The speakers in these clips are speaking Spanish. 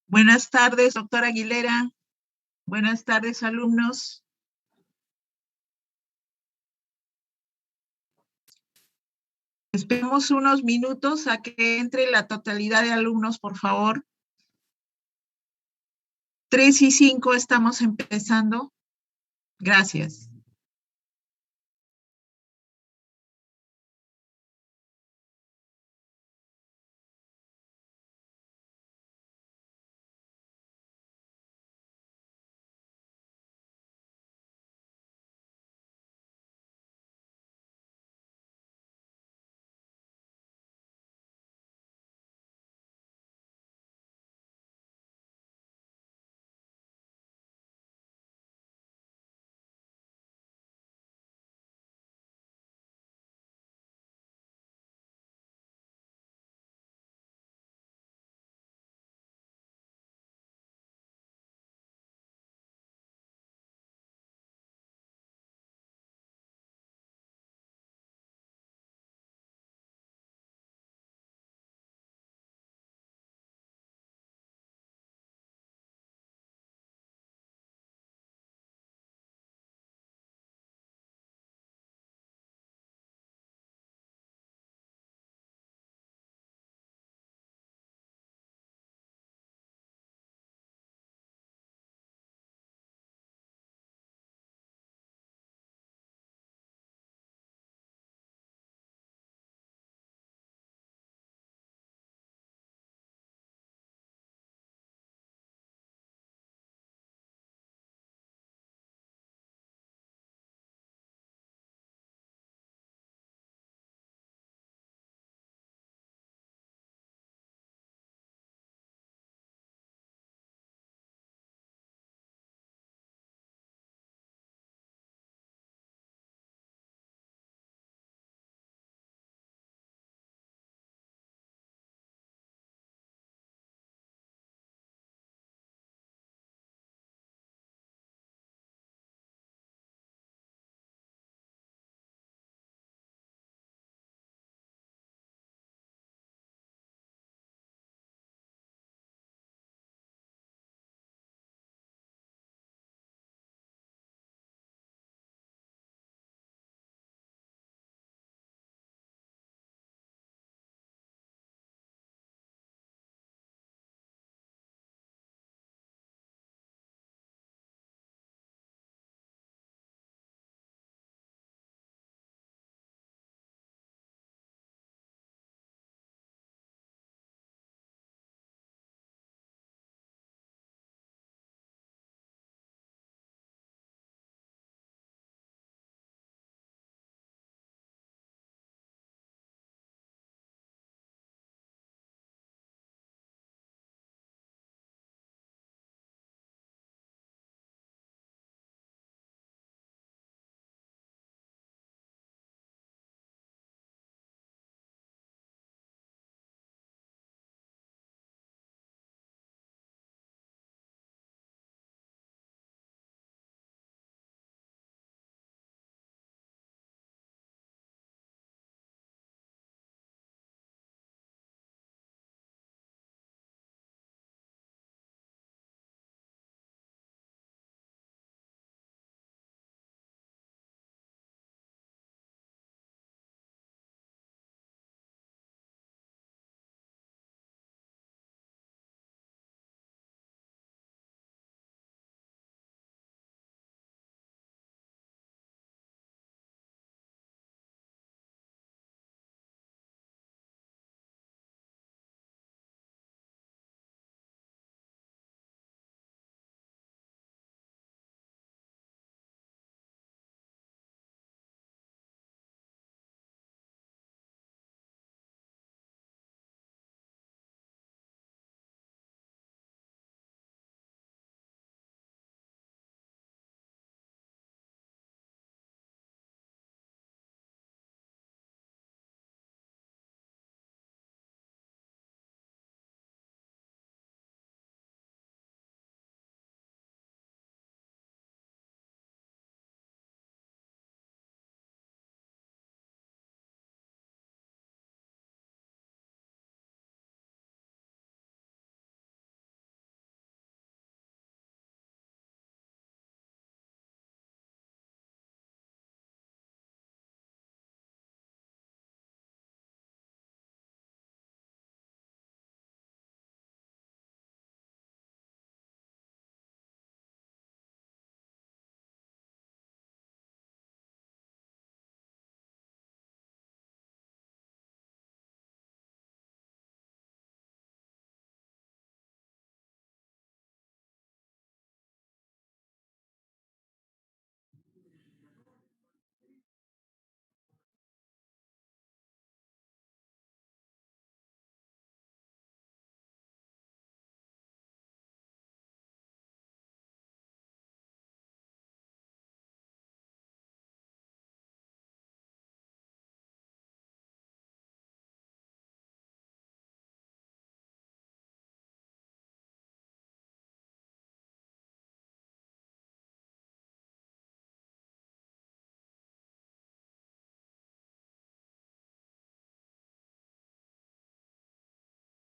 Buenas tardes, doctora Aguilera. Buenas tardes, alumnos. Esperemos unos minutos a que entre la totalidad de alumnos, por favor. 3:05 estamos empezando. Gracias.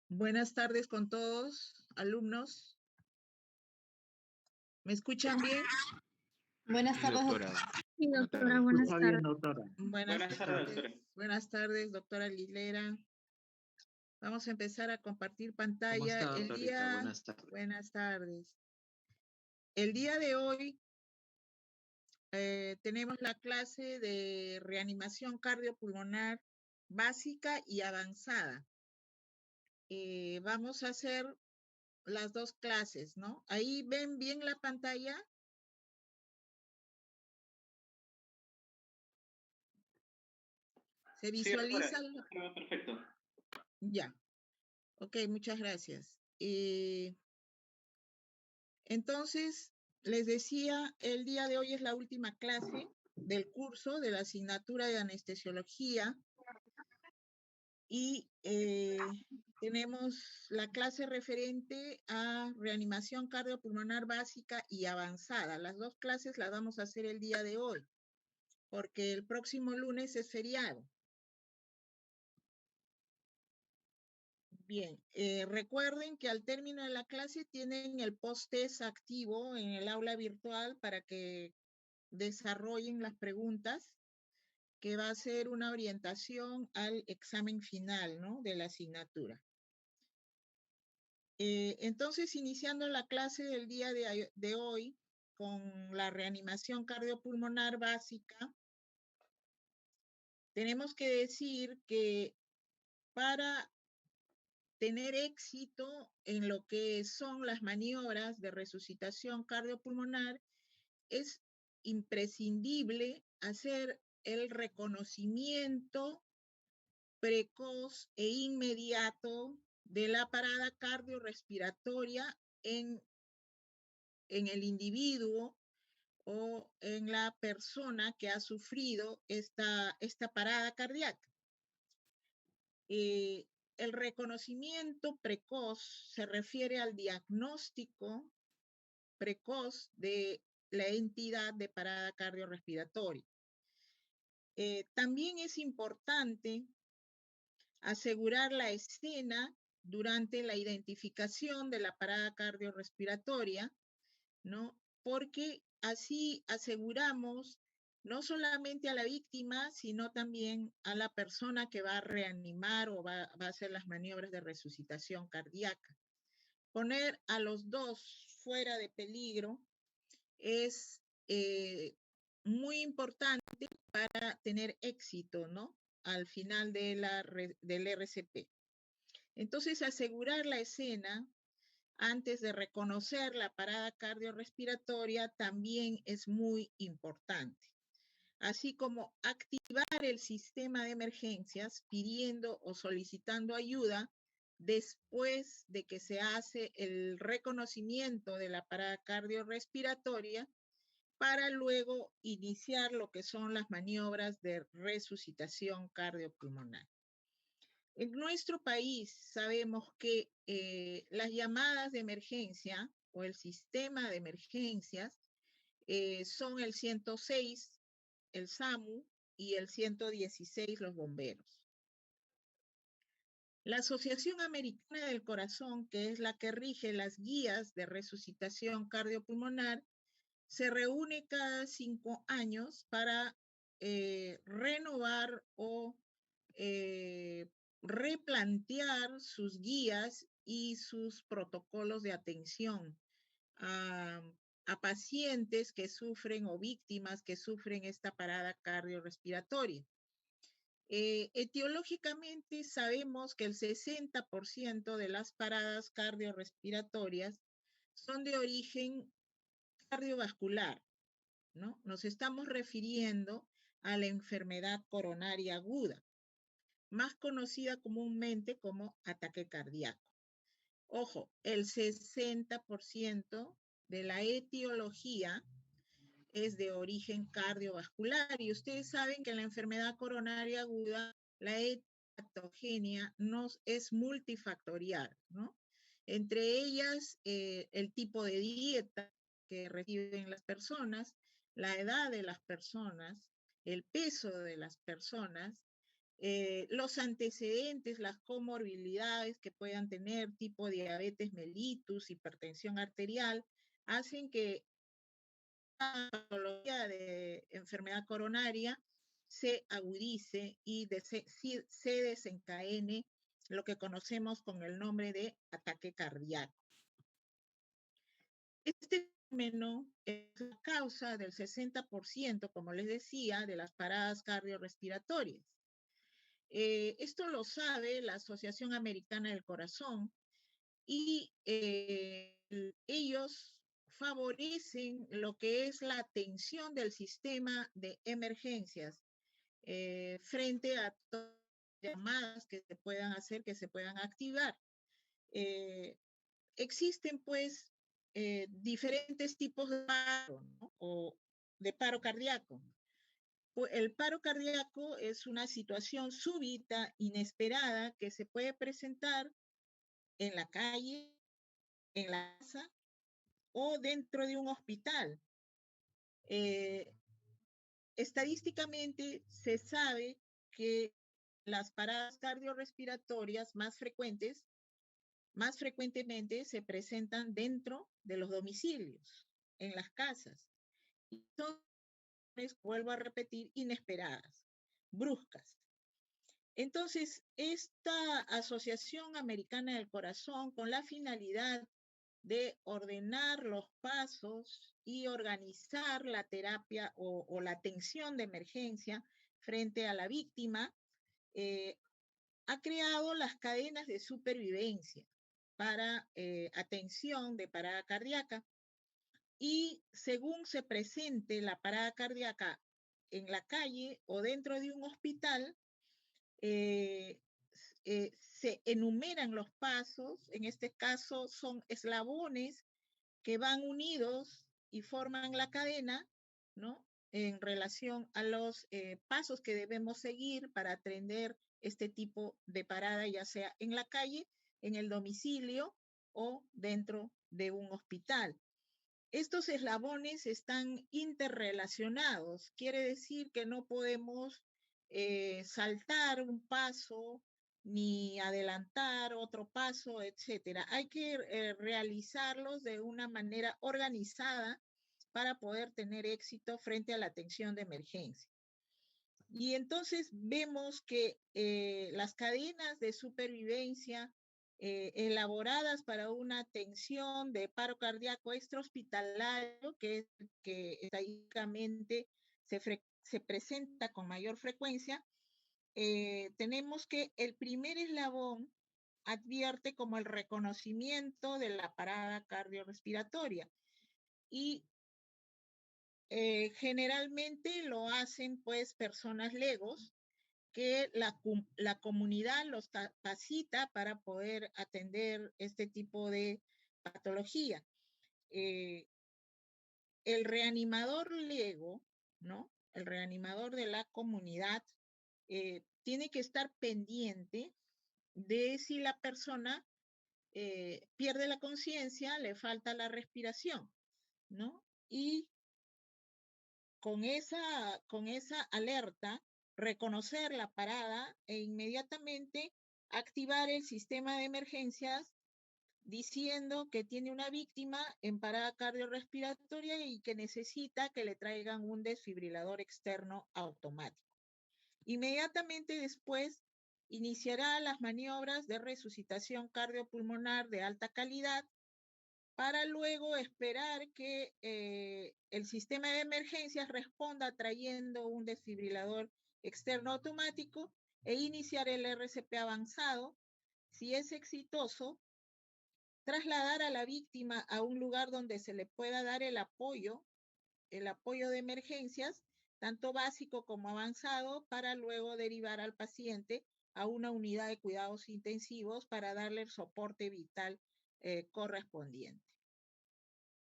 Buenas tardes con todos, alumnos. ¿Me escuchan bien? Buenas Sí, tardes, doctora. Sí, Buenas doctora, tardes. buenas Está tardes. bien, doctora. Buenas tardes, tardes. Buenas tardes, doctora Aguilera. Vamos a empezar a compartir pantalla. ¿Cómo está, doctorita? Buenas tardes. Buenas tardes. El día de hoy tenemos la clase de reanimación cardiopulmonar básica y avanzada. Vamos a hacer las dos clases, ¿no? Ahí ven bien la pantalla. ¿Se visualiza? Sí, perfecto. Ya. Ok, muchas gracias. Entonces, les decía, el día de hoy es la última clase del curso de la asignatura de anestesiología y tenemos la clase referente a reanimación cardiopulmonar básica y avanzada. Las dos clases las vamos a hacer el día de hoy, porque el próximo lunes es feriado. Bien, recuerden que al término de la clase tienen el post-test activo en el aula virtual para que desarrollen las preguntas, que va a ser una orientación al examen final, ¿no?, de la asignatura. Entonces, iniciando la clase del día de hoy con la reanimación cardiopulmonar básica, tenemos que decir que para tener éxito en lo que son las maniobras de resucitación cardiopulmonar, es imprescindible hacer el reconocimiento precoz e inmediato de la parada cardiorrespiratoria en el individuo o en la persona que ha sufrido esta parada cardíaca. El reconocimiento precoz se refiere al diagnóstico precoz de la entidad de parada cardiorrespiratoria. También es importante asegurar la escena durante la identificación de la parada cardiorrespiratoria, ¿no? Porque así aseguramos no solamente a la víctima, sino también a la persona que va a reanimar o va a hacer las maniobras de resucitación cardíaca. Poner a los dos fuera de peligro es muy importante para tener éxito, ¿no?, al final del RCP. Entonces, asegurar la escena antes de reconocer la parada cardiorrespiratoria también es muy importante. Así como activar el sistema de emergencias pidiendo o solicitando ayuda después de que se hace el reconocimiento de la parada cardiorrespiratoria para luego iniciar lo que son las maniobras de resucitación cardiopulmonar. En nuestro país sabemos que las llamadas de emergencia o el sistema de emergencias son el 106, el SAMU, y el 116, los bomberos. La Asociación Americana del Corazón, que es la que rige las guías de resucitación cardiopulmonar, se reúne cada 5 años para renovar o replantear sus guías y sus protocolos de atención a pacientes que sufren o víctimas que sufren esta parada cardiorrespiratoria. Etiológicamente sabemos que el 60% de las paradas cardiorrespiratorias son de origen cardiovascular, ¿no? Nos estamos refiriendo a la enfermedad coronaria aguda, más conocida comúnmente como ataque cardíaco. Ojo, el 60% de la etiología es de origen cardiovascular y ustedes saben que en la enfermedad coronaria aguda la patogenia es multifactorial, ¿no? Entre ellas, el tipo de dieta que reciben las personas, la edad de las personas, el peso de las personas, los antecedentes, las comorbilidades que puedan tener, tipo diabetes mellitus, hipertensión arterial, hacen que la patología de enfermedad coronaria se agudice y se desencadene lo que conocemos con el nombre de ataque cardíaco. Este fenómeno es la causa del 60%, como les decía, de las paradas cardiorrespiratorias. Esto lo sabe la Asociación Americana del Corazón y ellos favorecen lo que es la atención del sistema de emergencias frente a todas las llamadas que se puedan hacer, que se puedan activar. Existen pues diferentes tipos de paro, ¿no? O de paro cardíaco. El paro cardíaco es una situación súbita, inesperada, que se puede presentar en la calle, en la casa o dentro de un hospital. Estadísticamente se sabe que las paradas cardiorrespiratorias más frecuentemente se presentan dentro de los domicilios, en las casas. Y son, vuelvo a repetir, inesperadas, bruscas. Entonces, esta Asociación Americana del Corazón, con la finalidad de ordenar los pasos y organizar la terapia o la atención de emergencia frente a la víctima, ha creado las cadenas de supervivencia para atención de parada cardíaca. Y según se presente la parada cardíaca en la calle o dentro de un hospital, se enumeran los pasos, en este caso son eslabones que van unidos y forman la cadena, ¿no? En relación a los pasos que debemos seguir para atender este tipo de parada, ya sea en la calle, en el domicilio o dentro de un hospital. Estos eslabones están interrelacionados, quiere decir que no podemos saltar un paso ni adelantar otro paso, etcétera. Hay que realizarlos de una manera organizada para poder tener éxito frente a la atención de emergencia. Y entonces vemos que las cadenas de supervivencia elaboradas para una atención de paro cardíaco extrahospitalario, que estadísticamente se presenta con mayor frecuencia, tenemos que el primer eslabón advierte como el reconocimiento de la parada cardiorrespiratoria y generalmente lo hacen pues personas legos que la comunidad los capacita para poder atender este tipo de patología. El reanimador lego, ¿no? El reanimador de la comunidad tiene que estar pendiente de si la persona pierde la conciencia, le falta la respiración, ¿no? Y con esa alerta, reconocer la parada e inmediatamente activar el sistema de emergencias diciendo que tiene una víctima en parada cardiorrespiratoria y que necesita que le traigan un desfibrilador externo automático. Inmediatamente después iniciará las maniobras de resucitación cardiopulmonar de alta calidad para luego esperar que el sistema de emergencias responda trayendo un desfibrilador externo automático e iniciar el RCP avanzado. Si es exitoso, trasladar a la víctima a un lugar donde se le pueda dar el apoyo de emergencias, tanto básico como avanzado, para luego derivar al paciente a una unidad de cuidados intensivos para darle el soporte vital correspondiente.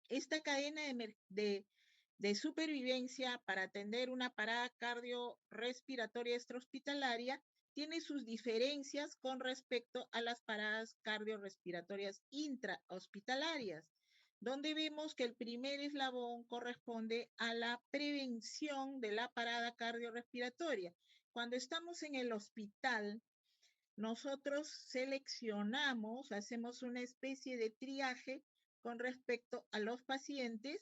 Esta cadena de supervivencia para atender una parada cardiorrespiratoria extrahospitalaria tiene sus diferencias con respecto a las paradas cardiorrespiratorias intrahospitalarias, donde vemos que el primer eslabón corresponde a la prevención de la parada cardiorrespiratoria, cuando estamos en el hospital, nosotros seleccionamos, hacemos una especie de triaje con respecto a los pacientes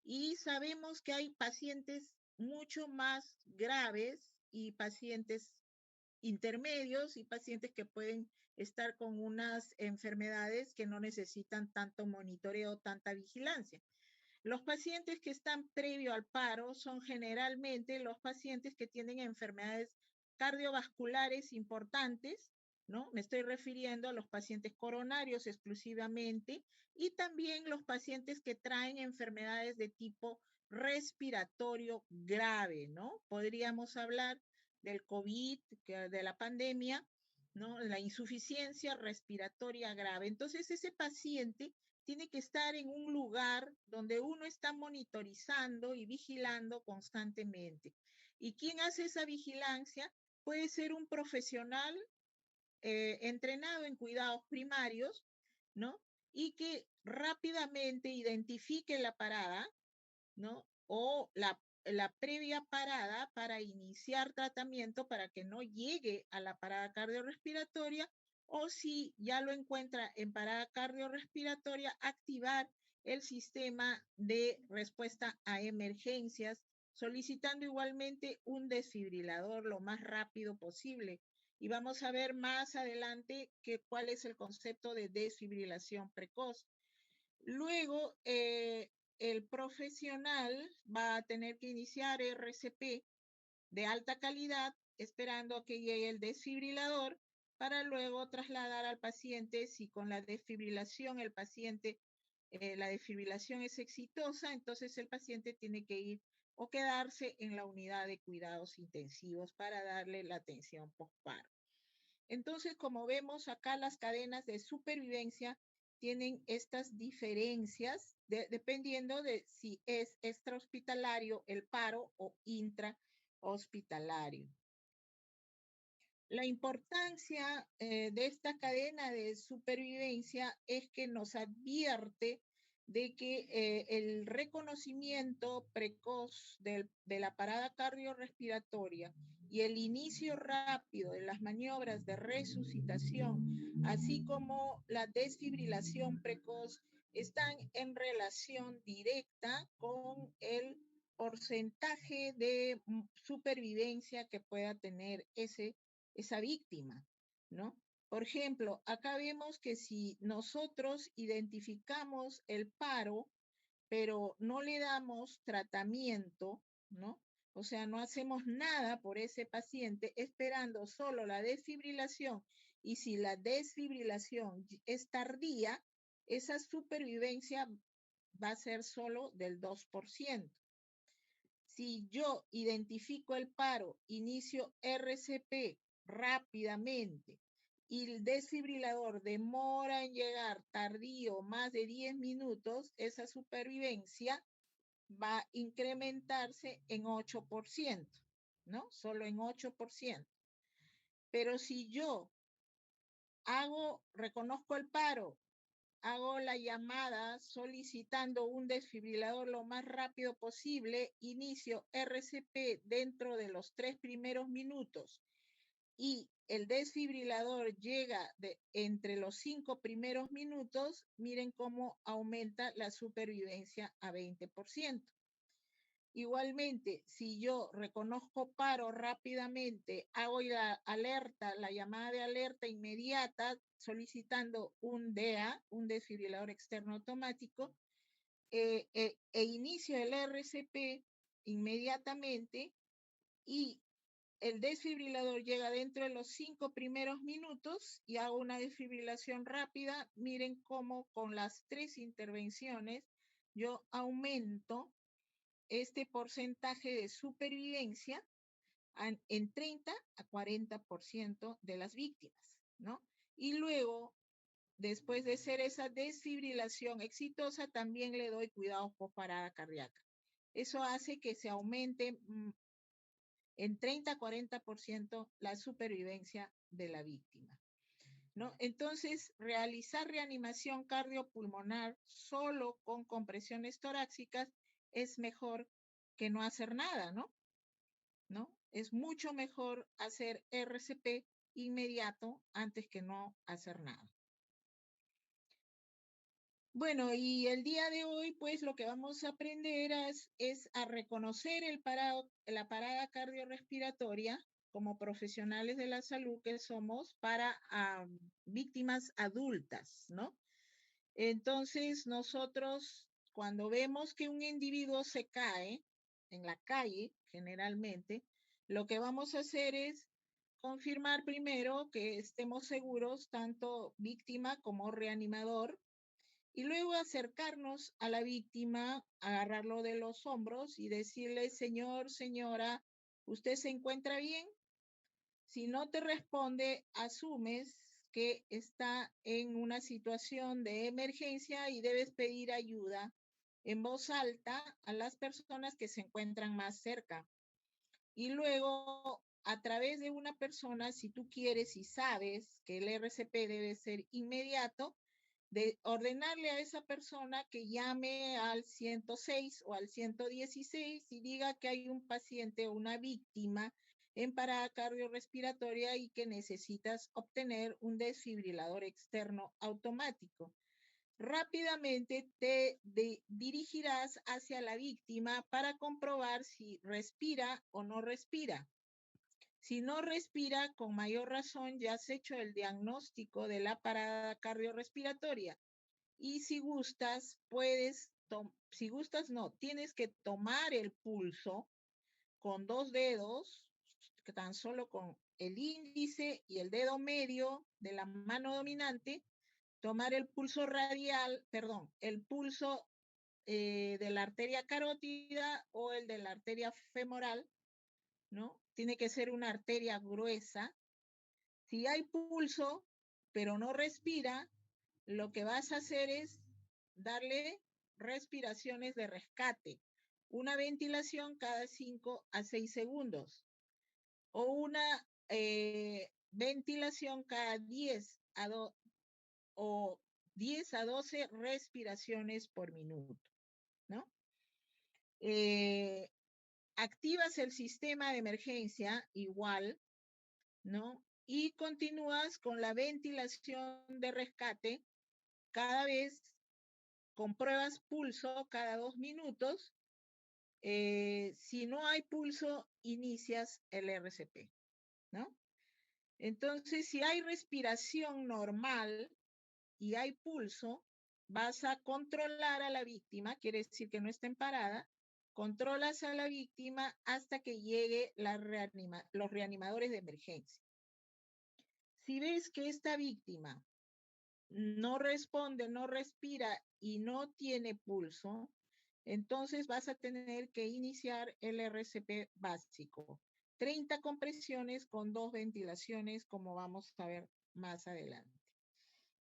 y sabemos que hay pacientes mucho más graves y pacientes intermedios y pacientes que pueden estar con unas enfermedades que no necesitan tanto monitoreo, tanta vigilancia. Los pacientes que están previo al paro son generalmente los pacientes que tienen enfermedades cardiovasculares importantes, ¿no? Me estoy refiriendo a los pacientes coronarios exclusivamente y también los pacientes que traen enfermedades de tipo respiratorio grave, ¿no? Podríamos hablar del COVID, de la pandemia, ¿no? La insuficiencia respiratoria grave. Entonces, ese paciente tiene que estar en un lugar donde uno está monitorizando y vigilando constantemente. ¿Y quién hace esa vigilancia? Puede ser un profesional entrenado en cuidados primarios, ¿no? Y que rápidamente identifique la parada, ¿no? O la previa parada para iniciar tratamiento para que no llegue a la parada cardiorrespiratoria, o si ya lo encuentra en parada cardiorrespiratoria, activar el sistema de respuesta a emergencias, solicitando igualmente un desfibrilador lo más rápido posible. Y vamos a ver más adelante cuál es el concepto de desfibrilación precoz. Luego, el profesional va a tener que iniciar RCP de alta calidad, esperando a que llegue el desfibrilador, para luego trasladar al paciente. Si con la desfibrilación el paciente, la desfibrilación es exitosa, entonces el paciente tiene que ir o quedarse en la unidad de cuidados intensivos para darle la atención postparo. Entonces, como vemos acá, las cadenas de supervivencia tienen estas diferencias dependiendo de si es extrahospitalario el paro o intrahospitalario. La importancia de esta cadena de supervivencia es que nos advierte de que el reconocimiento precoz de la parada cardiorrespiratoria y el inicio rápido de las maniobras de resucitación, así como la desfibrilación precoz, están en relación directa con el porcentaje de supervivencia que pueda tener esa víctima, ¿no? Por ejemplo, acá vemos que si nosotros identificamos el paro, pero no le damos tratamiento, ¿no? O sea, no hacemos nada por ese paciente esperando solo la desfibrilación, y si la desfibrilación es tardía, esa supervivencia va a ser solo del 2%. Si yo identifico el paro, inicio RCP rápidamente y el desfibrilador demora en llegar, tardío, más de 10 minutos, esa supervivencia va a incrementarse en 8%, ¿no? Solo en 8%. Pero si yo reconozco el paro, hago la llamada solicitando un desfibrilador lo más rápido posible, inicio RCP dentro de los 3 primeros minutos y el desfibrilador llega entre los 5 primeros minutos, miren cómo aumenta la supervivencia a 20%. Igualmente, si yo reconozco paro rápidamente, hago la llamada de alerta inmediata, solicitando un DEA, un desfibrilador externo automático, e inicio el RCP inmediatamente y el desfibrilador llega dentro de los 5 primeros minutos y hago una desfibrilación rápida. Miren cómo con las 3 intervenciones yo aumento este porcentaje de supervivencia en 30 a 40% de las víctimas, ¿no? Y luego, después de hacer esa desfibrilación exitosa, también le doy cuidados post parada cardíaca. Eso hace que se aumente en 30 a 40% la supervivencia de la víctima, ¿no? Entonces, realizar reanimación cardiopulmonar solo con compresiones torácicas es mejor que no hacer nada, ¿no? es mucho mejor hacer RCP inmediato antes que no hacer nada. Bueno, y el día de hoy, pues lo que vamos a aprender es a reconocer la parada cardiorrespiratoria como profesionales de la salud que somos para víctimas adultas, ¿no? Entonces, nosotros, cuando vemos que un individuo se cae en la calle, generalmente, lo que vamos a hacer es confirmar primero que estemos seguros, tanto víctima como reanimador, y luego acercarnos a la víctima, agarrarlo de los hombros y decirle, señor, señora, ¿usted se encuentra bien? Si no te responde, asumes que está en una situación de emergencia y debes pedir ayuda en voz alta a las personas que se encuentran más cerca. Y luego, a través de una persona, si tú quieres y sabes que el RCP debe ser inmediato, de ordenarle a esa persona que llame al 106 o al 116 y diga que hay un paciente o una víctima en parada cardiorrespiratoria y que necesitas obtener un desfibrilador externo automático. Rápidamente te dirigirás hacia la víctima para comprobar si respira o no respira. Si no respira, con mayor razón ya has hecho el diagnóstico de la parada cardiorrespiratoria. Y si gustas, tienes que tomar el pulso con dos dedos, tan solo con el índice y el dedo medio de la mano dominante, tomar el pulso el pulso de la arteria carótida o el de la arteria femoral, ¿no? Tiene que ser una arteria gruesa. Si hay pulso, pero no respira, lo que vas a hacer es darle respiraciones de rescate, una ventilación cada 5 a 6 segundos o una ventilación cada 10 a 12 respiraciones por minuto, ¿no? Activas el sistema de emergencia igual, ¿no? Y continúas con la ventilación de rescate cada vez, compruebas pulso cada 2 minutos. Si no hay pulso, inicias el RCP, ¿no? Entonces, si hay respiración normal y hay pulso, vas a controlar a la víctima, quiere decir que no está en parada, controlas a la víctima hasta que llegue los reanimadores de emergencia. Si ves que esta víctima no responde, no respira y no tiene pulso, entonces vas a tener que iniciar el RCP básico. 30 compresiones con 2 ventilaciones, como vamos a ver más adelante.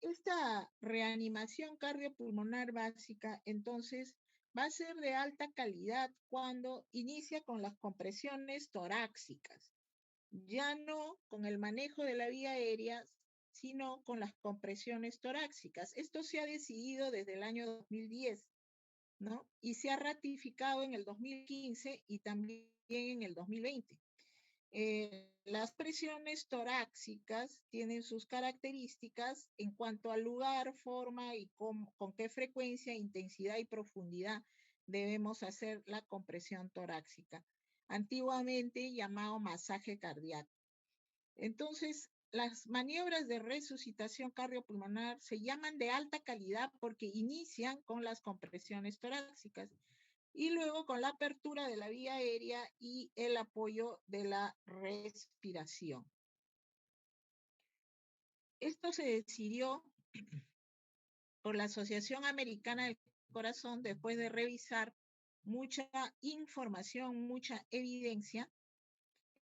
Esta reanimación cardiopulmonar básica, entonces, va a ser de alta calidad cuando inicia con las compresiones torácicas, ya no con el manejo de la vía aérea, sino con las compresiones torácicas. Esto se ha decidido desde el año 2010, ¿no? Y se ha ratificado en el 2015 y también en el 2020. Las presiones torácicas tienen sus características en cuanto al lugar, forma y con qué frecuencia, intensidad y profundidad debemos hacer la compresión torácica, antiguamente llamado masaje cardíaco. Entonces, las maniobras de resucitación cardiopulmonar se llaman de alta calidad porque inician con las compresiones torácicas y luego con la apertura de la vía aérea y el apoyo de la respiración. Esto se decidió por la Asociación Americana del Corazón después de revisar mucha información, mucha evidencia,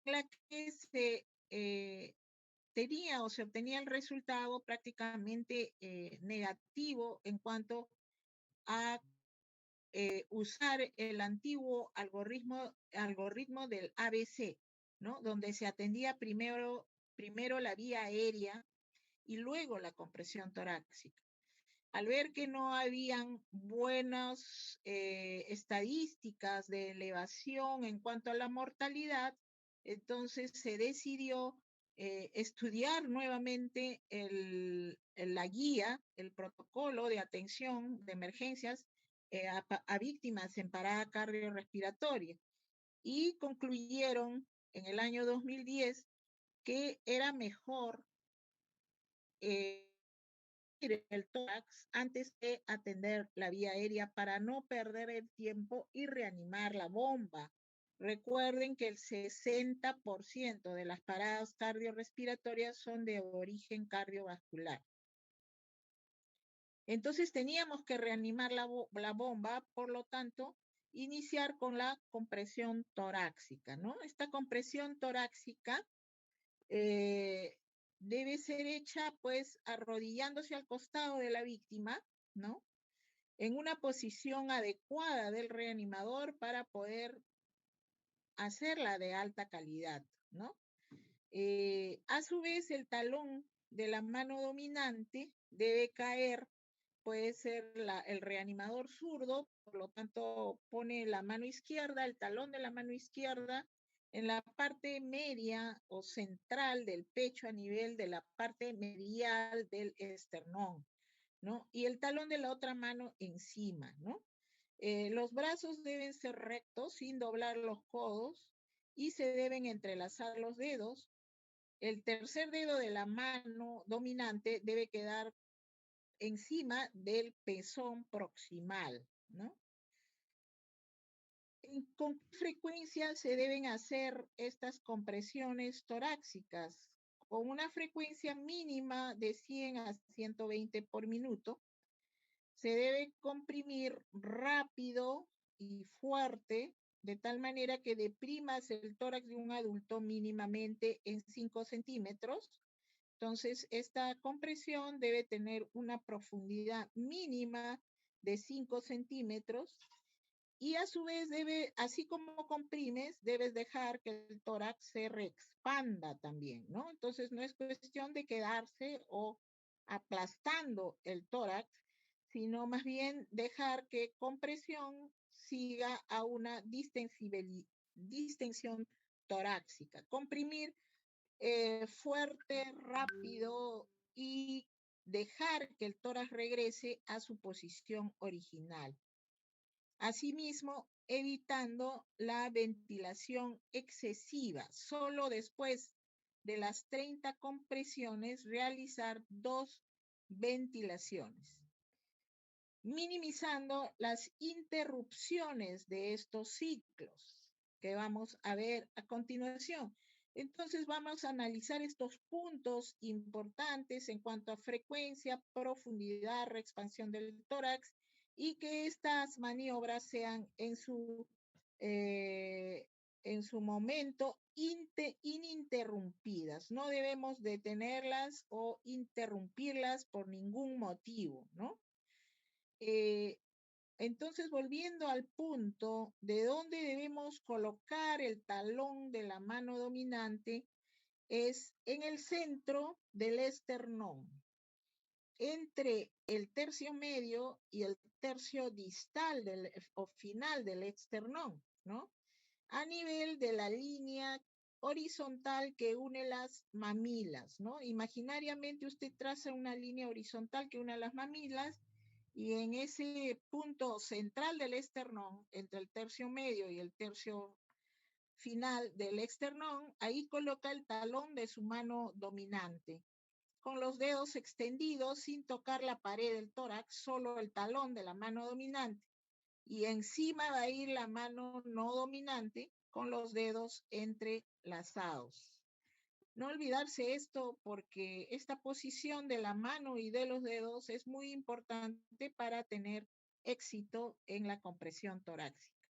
en la que se obtenía el resultado prácticamente negativo en cuanto a usar el antiguo algoritmo del ABC, ¿no? Donde se atendía primero la vía aérea y luego la compresión torácica. Al ver que no habían buenas estadísticas de elevación en cuanto a la mortalidad, Entonces se decidió estudiar nuevamente la guía, el protocolo de atención de emergencias a víctimas en parada cardiorrespiratoria y concluyeron en el año 2010 que era mejor el tórax antes de atender la vía aérea para no perder el tiempo y reanimar la bomba. Recuerden que el 60% de las paradas cardiorrespiratorias son de origen cardiovascular. Entonces teníamos que reanimar la bomba, por lo tanto, iniciar con la compresión torácica, ¿no? Esta compresión torácica debe ser hecha pues arrodillándose al costado de la víctima, ¿no? En una posición adecuada del reanimador para poder hacerla de alta calidad, ¿no? A su vez, el talón de la mano dominante debe caer, puede ser el reanimador zurdo, por lo tanto pone la mano izquierda, el talón de la mano izquierda en la parte media o central del pecho a nivel de la parte medial del esternón, ¿no? Y el talón de la otra mano encima, ¿no? Los brazos deben ser rectos sin doblar los codos y se deben entrelazar los dedos. El tercer dedo de la mano dominante debe quedar encima del pezón proximal, ¿no? ¿Con qué frecuencia se deben hacer estas compresiones torácicas? Con una frecuencia mínima de 100 a 120 por minuto. Se debe comprimir rápido y fuerte, de tal manera que deprimas el tórax de un adulto mínimamente en 5 centímetros. Entonces, esta compresión debe tener una profundidad mínima de 5 centímetros y a su vez así como comprimes, debes dejar que el tórax se reexpanda también, ¿no? Entonces, no es cuestión de quedarse o aplastando el tórax, sino más bien dejar que compresión siga a una distensión torácica. Comprimir fuerte, rápido y dejar que el tórax regrese a su posición original. Asimismo, evitando la ventilación excesiva. Solo después de las 30 compresiones realizar 2 ventilaciones. Minimizando las interrupciones de estos ciclos que vamos a ver a continuación. Entonces vamos a analizar estos puntos importantes en cuanto a frecuencia, profundidad, reexpansión del tórax y que estas maniobras sean en su momento ininterrumpidas. No debemos detenerlas o interrumpirlas por ningún motivo, ¿no? Entonces, volviendo al punto de dónde debemos colocar el talón de la mano dominante, es en el centro del esternón, entre el tercio medio y el tercio distal o final del esternón, ¿no? A nivel de la línea horizontal que une las mamilas, ¿no? Imaginariamente usted traza una línea horizontal que une las mamilas y en ese punto central del esternón, entre el tercio medio y el tercio final del esternón, ahí coloca el talón de su mano dominante. Con los dedos extendidos sin tocar la pared del tórax, solo el talón de la mano dominante. Y encima va a ir la mano no dominante con los dedos entrelazados. No olvidarse esto porque esta posición de la mano y de los dedos es muy importante para tener éxito en la compresión torácica.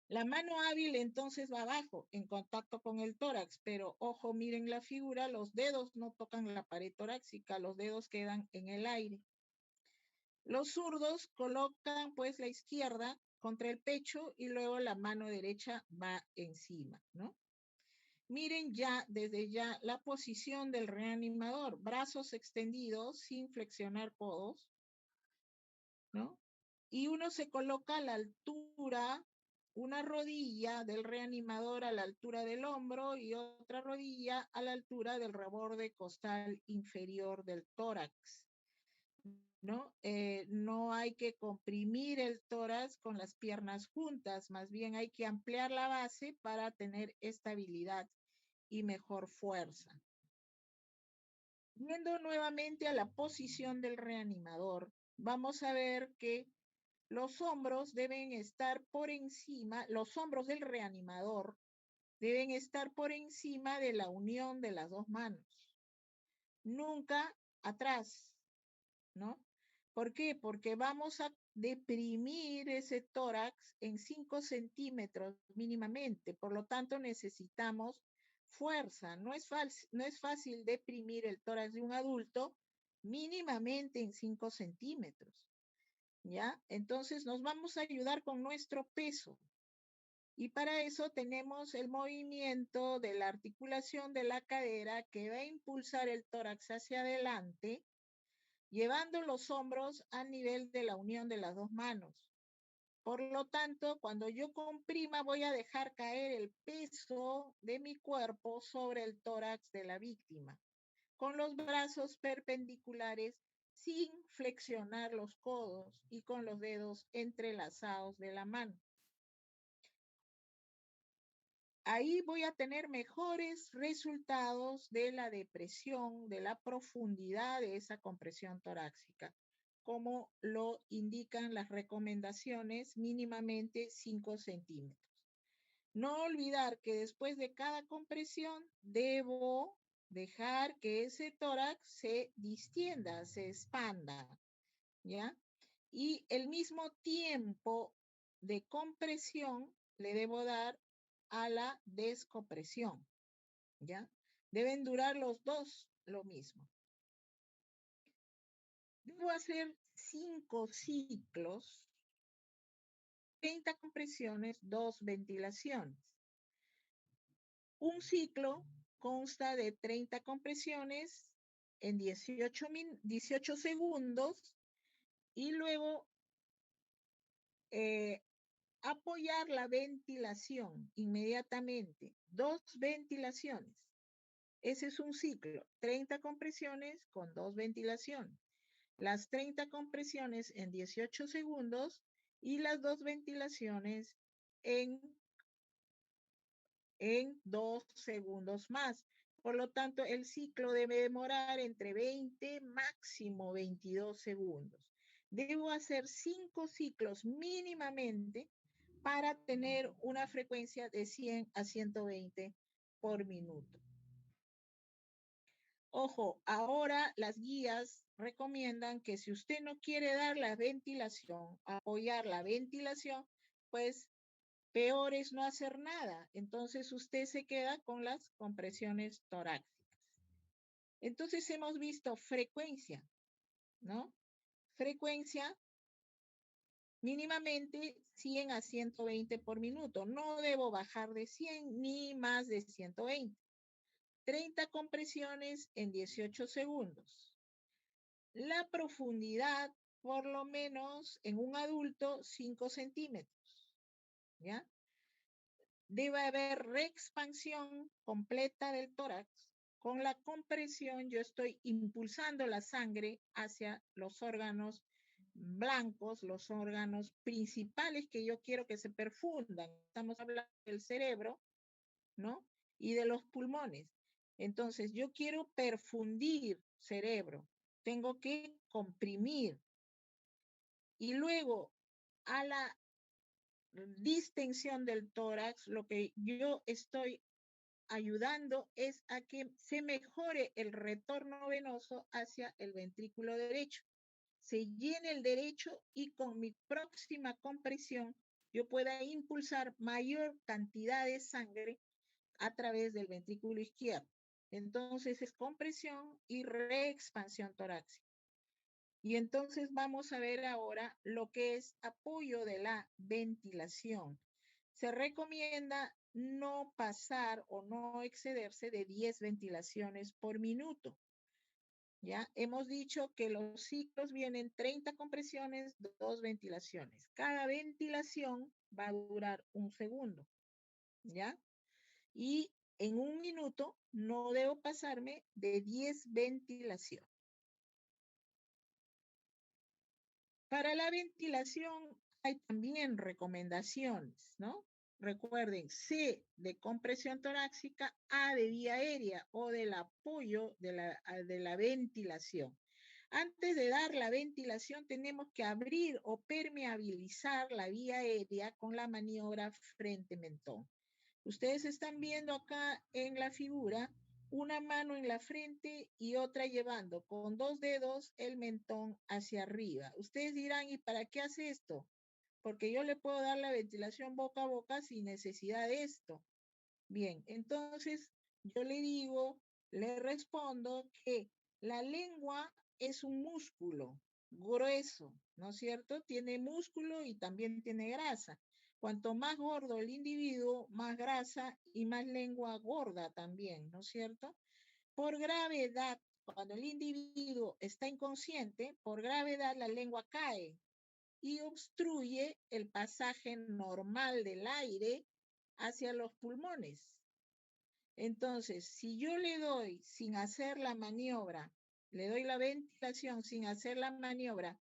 La mano hábil entonces va abajo, en contacto con el tórax, pero ojo, miren la figura, los dedos no tocan la pared torácica, los dedos quedan en el aire. Los zurdos colocan pues la izquierda contra el pecho y luego la mano derecha va encima, ¿no? Miren ya, desde ya, la posición del reanimador, brazos extendidos sin flexionar codos, ¿no? Y uno se coloca a la altura una rodilla del reanimador a la altura del hombro y otra rodilla a la altura del reborde costal inferior del tórax, ¿no? No hay que comprimir el tórax con las piernas juntas, más bien hay que ampliar la base para tener estabilidad y mejor fuerza. Viendo nuevamente a la posición del reanimador, vamos a ver que los hombros deben estar por encima, los hombros del reanimador deben estar por encima de la unión de las dos manos. Nunca atrás, ¿no? ¿Por qué? Porque vamos a deprimir ese tórax en 5 centímetros mínimamente. Por lo tanto, necesitamos fuerza. No es fácil deprimir el tórax de un adulto mínimamente en 5 centímetros. ¿Ya? Entonces nos vamos a ayudar con nuestro peso. Y para eso tenemos el movimiento de la articulación de la cadera que va a impulsar el tórax hacia adelante, llevando los hombros a nivel de la unión de las dos manos. Por lo tanto, cuando yo comprima, voy a dejar caer el peso de mi cuerpo sobre el tórax de la víctima, con los brazos perpendiculares sin flexionar los codos y con los dedos entrelazados de la mano. Ahí voy a tener mejores resultados de la depresión, de la profundidad de esa compresión torácica, como lo indican las recomendaciones, mínimamente 5 centímetros. No olvidar que después de cada compresión debo dejar que ese tórax se distienda, se expanda, ¿ya? Y el mismo tiempo de compresión le debo dar a la descompresión, ¿ya? Deben durar los dos lo mismo. Debo hacer 5 ciclos, 30 compresiones, 2 ventilaciones. Un ciclo consta de 30 compresiones en 18 segundos y luego apoyar la ventilación inmediatamente. 2 ventilaciones. Ese es un ciclo. 30 compresiones con 2 ventilaciones. Las 30 compresiones en 18 segundos y las 2 ventilaciones en 2 segundos más. Por lo tanto, el ciclo debe demorar entre 20, máximo 22 segundos. Debo hacer 5 ciclos mínimamente para tener una frecuencia de 100 a 120 por minuto. Ojo, ahora las guías recomiendan que si usted no quiere dar la ventilación, apoyar la ventilación, pues peor es no hacer nada. Entonces usted se queda con las compresiones torácicas. Entonces hemos visto frecuencia, ¿no? Frecuencia mínimamente 100 a 120 por minuto. No debo bajar de 100 ni más de 120. 30 compresiones en 18 segundos. La profundidad, por lo menos en un adulto, 5 centímetros. ¿Ya? Debe haber reexpansión completa del tórax. Con la compresión yo estoy impulsando la sangre hacia los órganos blancos, los órganos principales que yo quiero que se perfundan. Estamos hablando del cerebro, ¿no? Y de los pulmones. Entonces, yo quiero perfundir cerebro. Tengo que comprimir. Y luego, a la distensión del tórax, lo que yo estoy ayudando es a que se mejore el retorno venoso hacia el ventrículo derecho. Se llene el derecho y con mi próxima compresión yo pueda impulsar mayor cantidad de sangre a través del ventrículo izquierdo. Entonces es compresión y reexpansión torácica. Y entonces vamos a ver ahora lo que es apoyo de la ventilación. Se recomienda no pasar o no excederse de 10 ventilaciones por minuto. ¿Ya? Hemos dicho que los ciclos vienen 30 compresiones, 2 ventilaciones. Cada ventilación va a durar 1 segundo, ¿ya? Y en 1 minuto no debo pasarme de 10 ventilaciones. Para la ventilación hay también recomendaciones, ¿no? Recuerden, C de compresión torácica, A de vía aérea o del apoyo de la ventilación. Antes de dar la ventilación tenemos que abrir o permeabilizar la vía aérea con la maniobra frente-mentón. Ustedes están viendo acá en la figura una mano en la frente y otra llevando con 2 dedos el mentón hacia arriba. Ustedes dirán, ¿y para qué hace esto? Porque yo le puedo dar la ventilación boca a boca sin necesidad de esto. Bien, entonces yo le respondo que la lengua es un músculo grueso, ¿no es cierto? Tiene músculo y también tiene grasa. Cuanto más gordo el individuo, más grasa y más lengua gorda también, ¿no es cierto? Por gravedad, cuando el individuo está inconsciente, por gravedad la lengua cae y obstruye el pasaje normal del aire hacia los pulmones. Entonces, si yo le doy sin hacer la maniobra, le doy la ventilación sin hacer la maniobra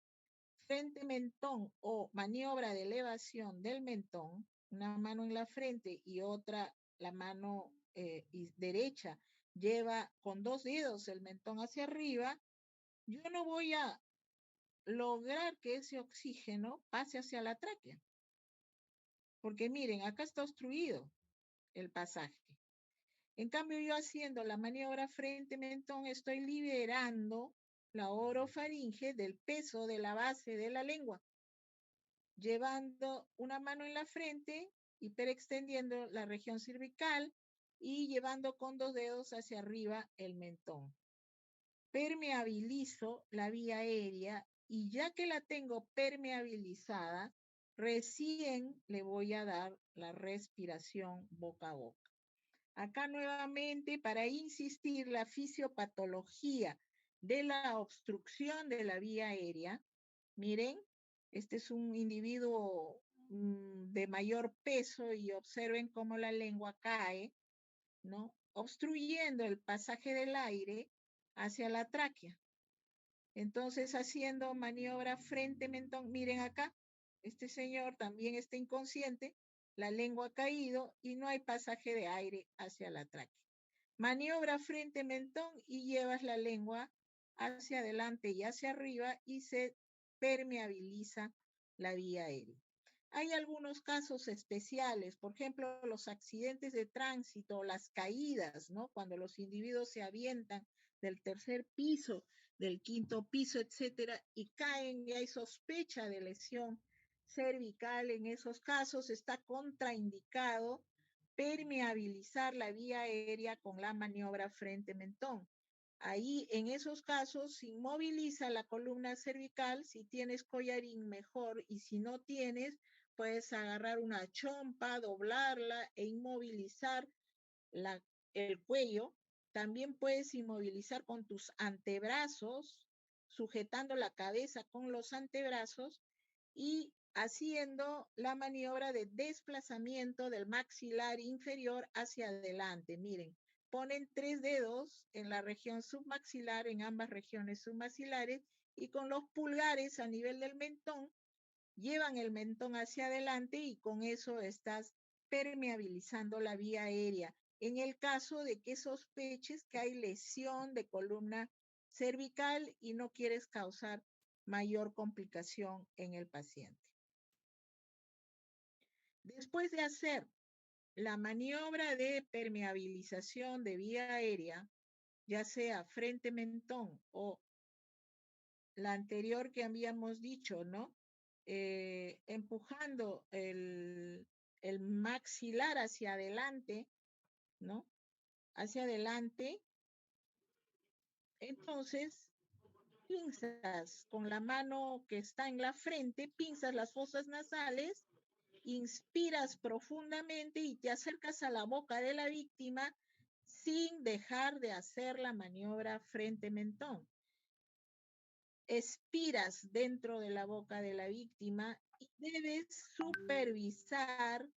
frente mentón o maniobra de elevación del mentón, una mano en la frente y otra, la mano derecha, lleva con 2 dedos el mentón hacia arriba, yo no voy a lograr que ese oxígeno pase hacia la tráquea. Porque miren, acá está obstruido el pasaje. En cambio, yo haciendo la maniobra frente-mentón estoy liberando la orofaringe del peso de la base de la lengua, llevando una mano en la frente, hiperextendiendo la región cervical y llevando con 2 dedos hacia arriba el mentón. Permeabilizo la vía aérea y ya que la tengo permeabilizada, recién le voy a dar la respiración boca a boca. Acá nuevamente, para insistir, la fisiopatología de la obstrucción de la vía aérea. Miren, este es un individuo de mayor peso y observen cómo la lengua cae, ¿no? Obstruyendo el pasaje del aire hacia la tráquea. Entonces, haciendo maniobra frente-mentón, miren acá, este señor también está inconsciente, la lengua ha caído y no hay pasaje de aire hacia la tráquea. Maniobra frente-mentón y llevas la lengua hacia adelante y hacia arriba y se permeabiliza la vía aérea. Hay algunos casos especiales, por ejemplo, los accidentes de tránsito, las caídas, ¿no? Cuando los individuos se avientan del 3er piso, del 5.º piso, etcétera, y caen y hay sospecha de lesión cervical. En esos casos está contraindicado permeabilizar la vía aérea con la maniobra frente-mentón. Ahí, en esos casos, se inmoviliza la columna cervical. Si tienes collarín, mejor, y si no tienes, puedes agarrar una chompa, doblarla e inmovilizar el cuello. También puedes inmovilizar con tus antebrazos, sujetando la cabeza con los antebrazos y haciendo la maniobra de desplazamiento del maxilar inferior hacia adelante. Miren, ponen 3 dedos en la región submaxilar, en ambas regiones submaxilares, y con los pulgares a nivel del mentón, llevan el mentón hacia adelante y con eso estás permeabilizando la vía aérea. En el caso de que sospeches que hay lesión de columna cervical y no quieres causar mayor complicación en el paciente. Después de hacer la maniobra de permeabilización de vía aérea, ya sea frente mentón o la anterior que habíamos dicho, ¿no? Empujando el maxilar hacia adelante, ¿no? Hacia adelante. Entonces, pinzas con la mano que está en la frente, pinzas las fosas nasales, inspiras profundamente y te acercas a la boca de la víctima sin dejar de hacer la maniobra frente-mentón. expiras dentro de la boca de la víctima y debes supervisar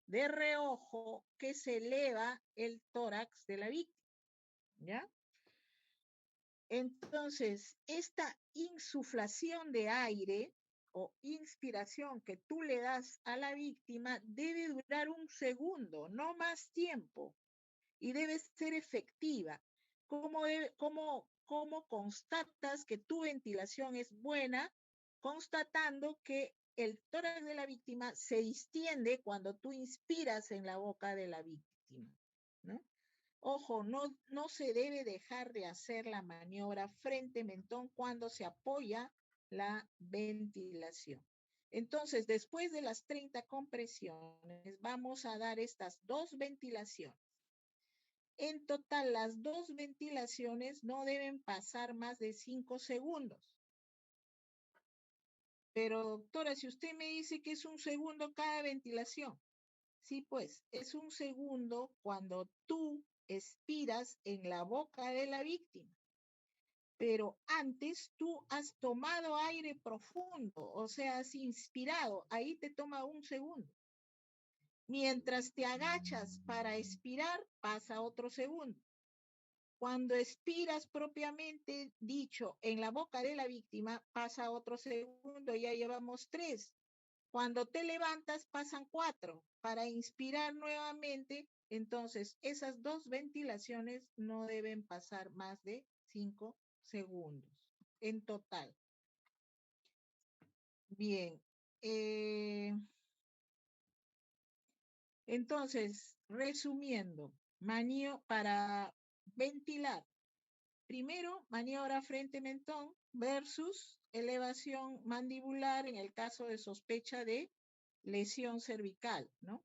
de reojo que se eleva el tórax de la víctima, ¿ya? Entonces, esta insuflación de aire o inspiración que tú le das a la víctima debe durar 1 segundo, no más tiempo, y debe ser efectiva. ¿Cómo constatas que tu ventilación es buena? Constatando que el tórax de la víctima se distiende cuando tú inspiras en la boca de la víctima, ¿no? Ojo, no se debe dejar de hacer la maniobra frente-mentón cuando se apoya la ventilación. Entonces, después de las 30 compresiones, vamos a dar estas 2 ventilaciones. En total, las 2 ventilaciones no deben pasar más de 5 segundos. Pero, doctora, si usted me dice que es 1 segundo cada ventilación, sí, pues, es 1 segundo cuando tú expiras en la boca de la víctima. Pero antes tú has tomado aire profundo, o sea, has inspirado, ahí te toma 1 segundo. Mientras te agachas para expirar, pasa otro segundo. Cuando expiras propiamente dicho en la boca de la víctima, pasa otro segundo, ya llevamos 3. Cuando te levantas, pasan 4. Para inspirar nuevamente, entonces esas 2 ventilaciones no deben pasar más de 5 segundos en total. Bien. Entonces, resumiendo, para ventilar, primero, maniobra frente-mentón versus elevación mandibular en el caso de sospecha de lesión cervical, ¿no?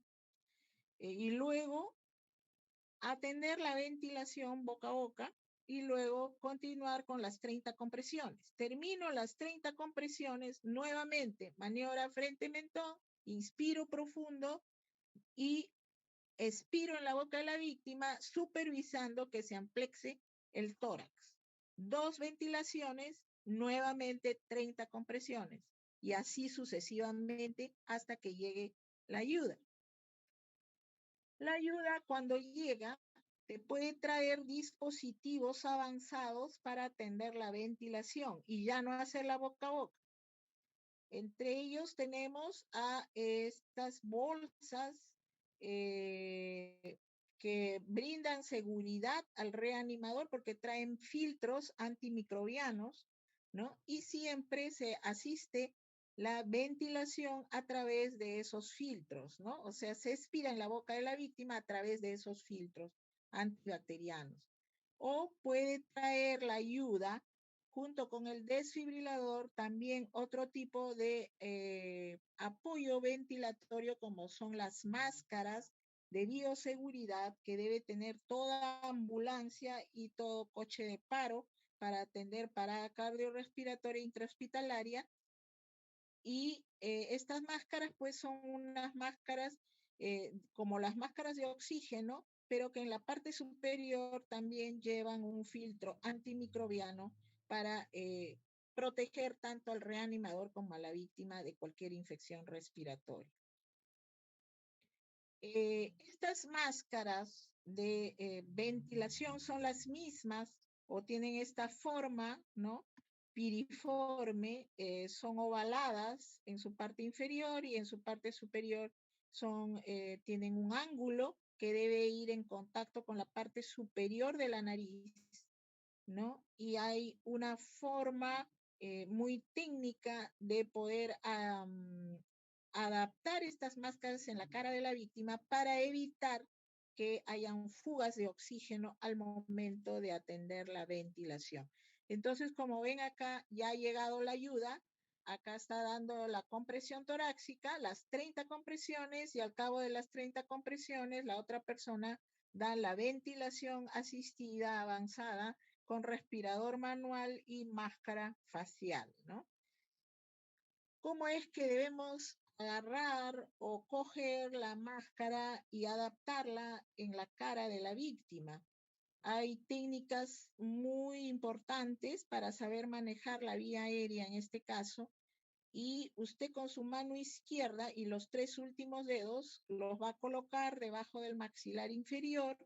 Y luego, atender la ventilación boca a boca y luego continuar con las 30 compresiones. Termino las 30 compresiones, nuevamente, maniobra frente-mentón, inspiro profundo y expiro en la boca de la víctima, supervisando que se amplexe el tórax. 2 ventilaciones, nuevamente 30 compresiones, y así sucesivamente hasta que llegue la ayuda. La ayuda, cuando llega, te puede traer dispositivos avanzados para atender la ventilación y ya no hacer la boca a boca. Entre ellos tenemos a estas bolsas que brindan seguridad al reanimador porque traen filtros antimicrobianos, ¿no? Y siempre se asiste la ventilación a través de esos filtros, ¿no? O sea, se expira en la boca de la víctima a través de esos filtros antibacterianos. O puede traer la ayuda junto con el desfibrilador, también otro tipo de apoyo ventilatorio como son las máscaras de bioseguridad que debe tener toda ambulancia y todo coche de paro para atender parada cardiorrespiratoria intrahospitalaria. Y estas máscaras pues son unas máscaras como las máscaras de oxígeno, pero que en la parte superior también llevan un filtro antimicrobiano para proteger tanto al reanimador como a la víctima de cualquier infección respiratoria. Estas máscaras de ventilación son las mismas o tienen esta forma, ¿no? Piriforme, son ovaladas en su parte inferior y en su parte superior tienen un ángulo que debe ir en contacto con la parte superior de la nariz, ¿no? Y hay una forma muy técnica de poder adaptar estas máscaras en la cara de la víctima para evitar que hayan fugas de oxígeno al momento de atender la ventilación. Entonces, como ven acá, ya ha llegado la ayuda. Acá está dando la compresión torácica, las 30 compresiones, y al cabo de las 30 compresiones, la otra persona da la ventilación asistida avanzada con respirador manual y máscara facial, ¿no? ¿Cómo es que debemos agarrar o coger la máscara y adaptarla en la cara de la víctima? Hay técnicas muy importantes para saber manejar la vía aérea en este caso, y usted con su mano izquierda y los 3 últimos dedos los va a colocar debajo del maxilar inferior,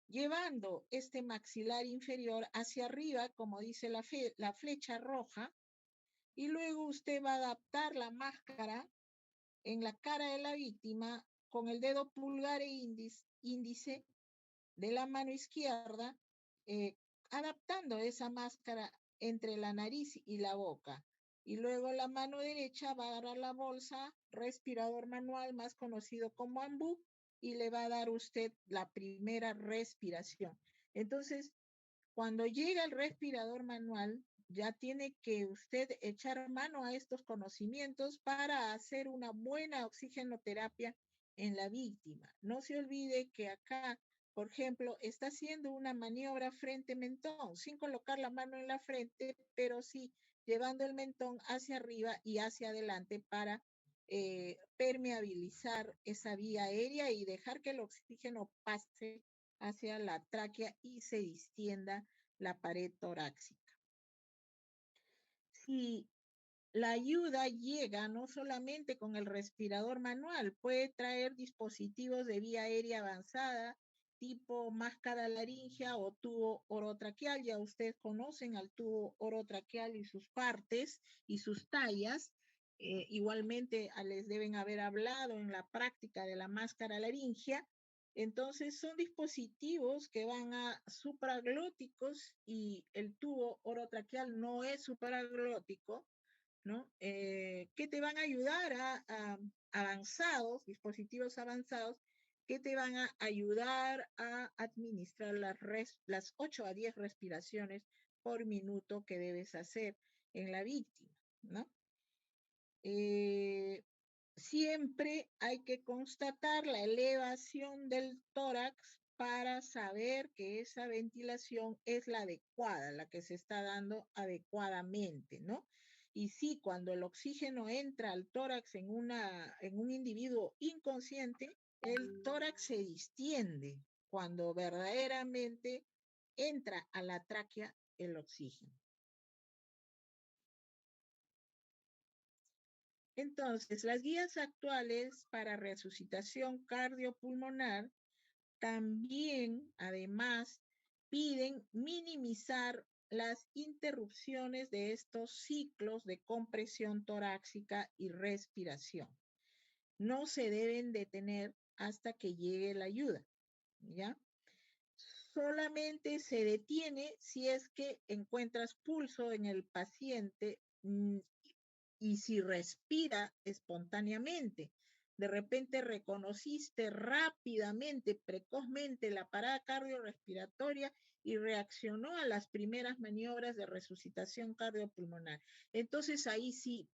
llevando este maxilar inferior hacia arriba, como dice la flecha roja, y luego usted va a adaptar la máscara en la cara de la víctima con el dedo pulgar e índice de la mano izquierda, eh, adaptando esa máscara entre la nariz y la boca. Y luego la mano derecha va a agarrar la bolsa, respirador manual, más conocido como ambú, y le va a dar usted la primera respiración. Entonces, cuando llega el respirador manual, ya tiene que usted echar mano a estos conocimientos para hacer una buena oxigenoterapia en la víctima. No se olvide que acá, por ejemplo, está haciendo una maniobra frente-mentón, sin colocar la mano en la frente, pero sí llevando el mentón hacia arriba y hacia adelante para permeabilizar esa vía aérea y dejar que el oxígeno pase hacia la tráquea y se distienda la pared torácica. Si la ayuda llega no solamente con el respirador manual, puede traer dispositivos de vía aérea avanzada, tipo máscara laringea o tubo orotraqueal. Ya ustedes conocen al tubo orotraqueal y sus partes y sus tallas. Igualmente les deben haber hablado en la práctica de la máscara laringea. Entonces son dispositivos que van a supraglóticos y el tubo orotraqueal no es supraglótico, ¿no? Que te van a ayudar a avanzados, dispositivos avanzados, que te van a ayudar a administrar las 8 a 10 respiraciones por minuto que debes hacer en la víctima, ¿no? Siempre hay que constatar la elevación del tórax para saber que esa ventilación es la adecuada, la que se está dando adecuadamente, ¿no? Y sí, cuando el oxígeno entra al tórax en un individuo inconsciente, el tórax se distiende cuando verdaderamente entra a la tráquea el oxígeno. Entonces, las guías actuales para resucitación cardiopulmonar también, además, piden minimizar las interrupciones de estos ciclos de compresión torácica y respiración. No se deben detener hasta que llegue la ayuda, ¿ya? Solamente se detiene si es que encuentras pulso en el paciente y si respira espontáneamente. De repente reconociste rápidamente, precozmente la parada cardiorrespiratoria y reaccionó a las primeras maniobras de resucitación cardiopulmonar. Entonces ahí sí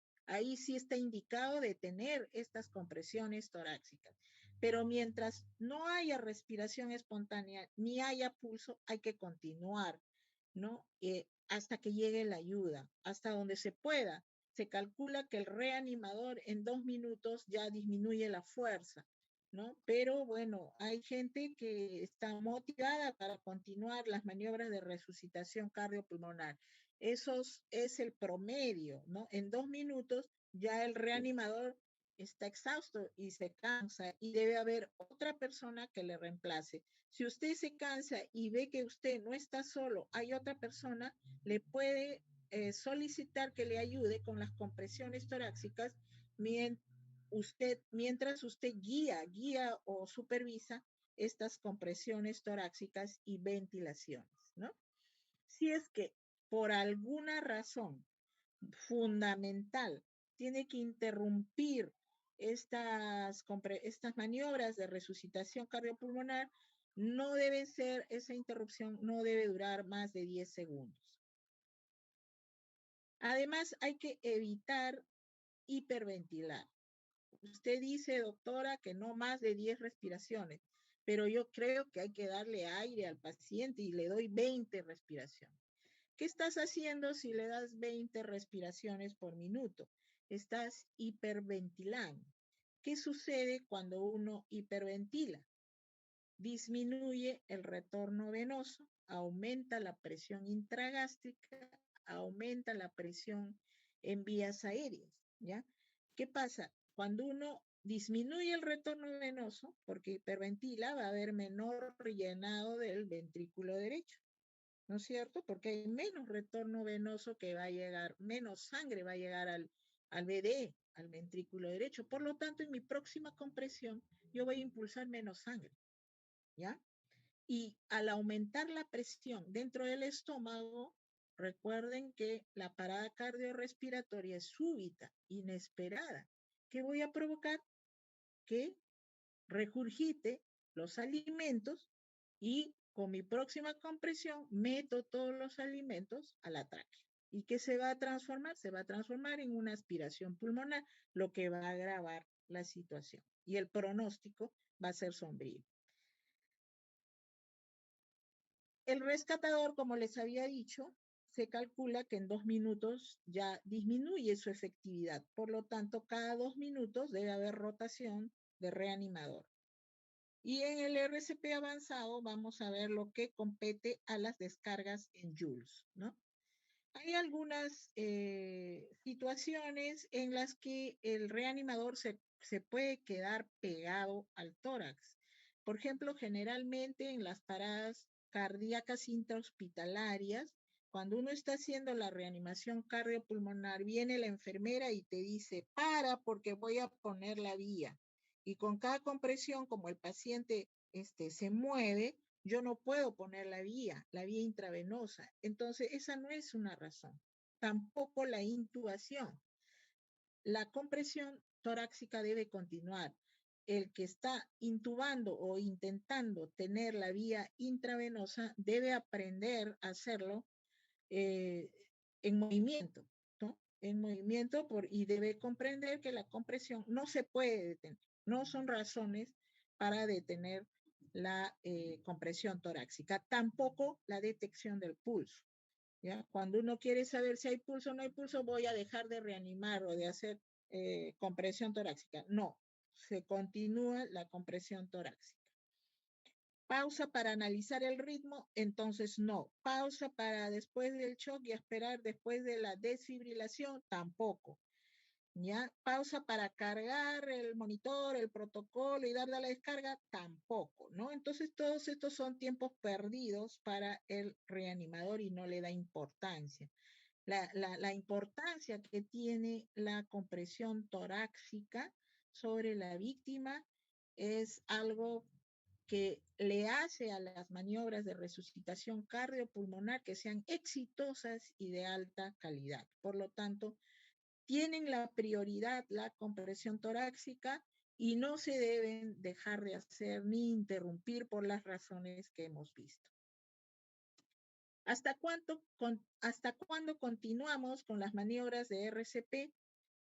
está indicado detener estas compresiones torácicas. Pero mientras no haya respiración espontánea ni haya pulso, hay que continuar, ¿no? Hasta que llegue la ayuda, hasta donde se pueda. Se calcula que el reanimador en 2 minutos ya disminuye la fuerza, ¿no? Pero bueno, hay gente que está motivada para continuar las maniobras de resucitación cardiopulmonar. Eso es el promedio, ¿no? En 2 minutos ya el reanimador está exhausto y se cansa y debe haber otra persona que le reemplace. Si usted se cansa y ve que usted no está solo, hay otra persona, le puede solicitar que le ayude con las compresiones torácicas mientras usted guía o supervisa estas compresiones torácicas y ventilaciones, ¿no? Si es que por alguna razón fundamental tiene que interrumpir estas maniobras de resucitación cardiopulmonar, no debe ser, esa interrupción no debe durar más de 10 segundos. Además, hay que evitar hiperventilar. Usted dice, doctora, que no más de 10 respiraciones, pero yo creo que hay que darle aire al paciente y le doy 20 respiraciones. ¿Qué estás haciendo si le das 20 respiraciones por minuto? Estás hiperventilando. ¿Qué sucede cuando uno hiperventila? disminuye el retorno venoso, aumenta la presión intragástrica, aumenta la presión en vías aéreas, ¿ya? ¿Qué pasa? Cuando uno disminuye el retorno venoso, porque hiperventila, va a haber menor llenado del ventrículo derecho, ¿no es cierto? Porque hay menos retorno venoso que va a llegar, menos sangre va a llegar al VD, al ventrículo derecho. Por lo tanto, en mi próxima compresión, yo voy a impulsar menos sangre, ¿ya? Y al aumentar la presión dentro del estómago, recuerden que la parada cardiorrespiratoria es súbita, inesperada. ¿Qué voy a provocar? Que regurgite los alimentos y con mi próxima compresión meto todos los alimentos a la tráquea. ¿Y qué se va a transformar? Se va a transformar en una aspiración pulmonar, lo que va a agravar la situación. Y el pronóstico va a ser sombrío. El rescatador, como les había dicho, se calcula que en 2 minutos ya disminuye su efectividad. Por lo tanto, cada 2 minutos debe haber rotación de reanimador. Y en el RCP avanzado vamos a ver lo que compete a las descargas en joules, ¿no? Hay algunas situaciones en las que el reanimador se puede quedar pegado al tórax. Por ejemplo, generalmente en las paradas cardíacas intrahospitalarias, cuando uno está haciendo la reanimación cardiopulmonar, viene la enfermera y te dice, para porque voy a poner la vía. Y con cada compresión, como el paciente se mueve, yo no puedo poner la vía intravenosa. Entonces, esa no es una razón. Tampoco la intubación. La compresión torácica debe continuar. El que está intubando o intentando tener la vía intravenosa debe aprender a hacerlo en movimiento, ¿no? En movimiento y debe comprender que la compresión no se puede detener. No son razones para detener la compresión torácica, tampoco la detección del pulso. ¿Ya? Cuando uno quiere saber si hay pulso o no hay pulso, voy a dejar de reanimar o de hacer compresión torácica. No, se continúa la compresión torácica. Pausa para analizar el ritmo, entonces no. Pausa para después del shock y esperar después de la desfibrilación, tampoco. ¿Ya? Pausa para cargar el monitor, el protocolo y darle a la descarga, tampoco, ¿no? Entonces todos estos son tiempos perdidos para el reanimador y no le da importancia. La importancia que tiene la compresión torácica sobre la víctima es algo que le hace a las maniobras de resucitación cardiopulmonar que sean exitosas y de alta calidad. Por lo tanto, tienen la prioridad la compresión torácica y no se deben dejar de hacer ni interrumpir por las razones que hemos visto. ¿Hasta cuándo continuamos con las maniobras de RCP?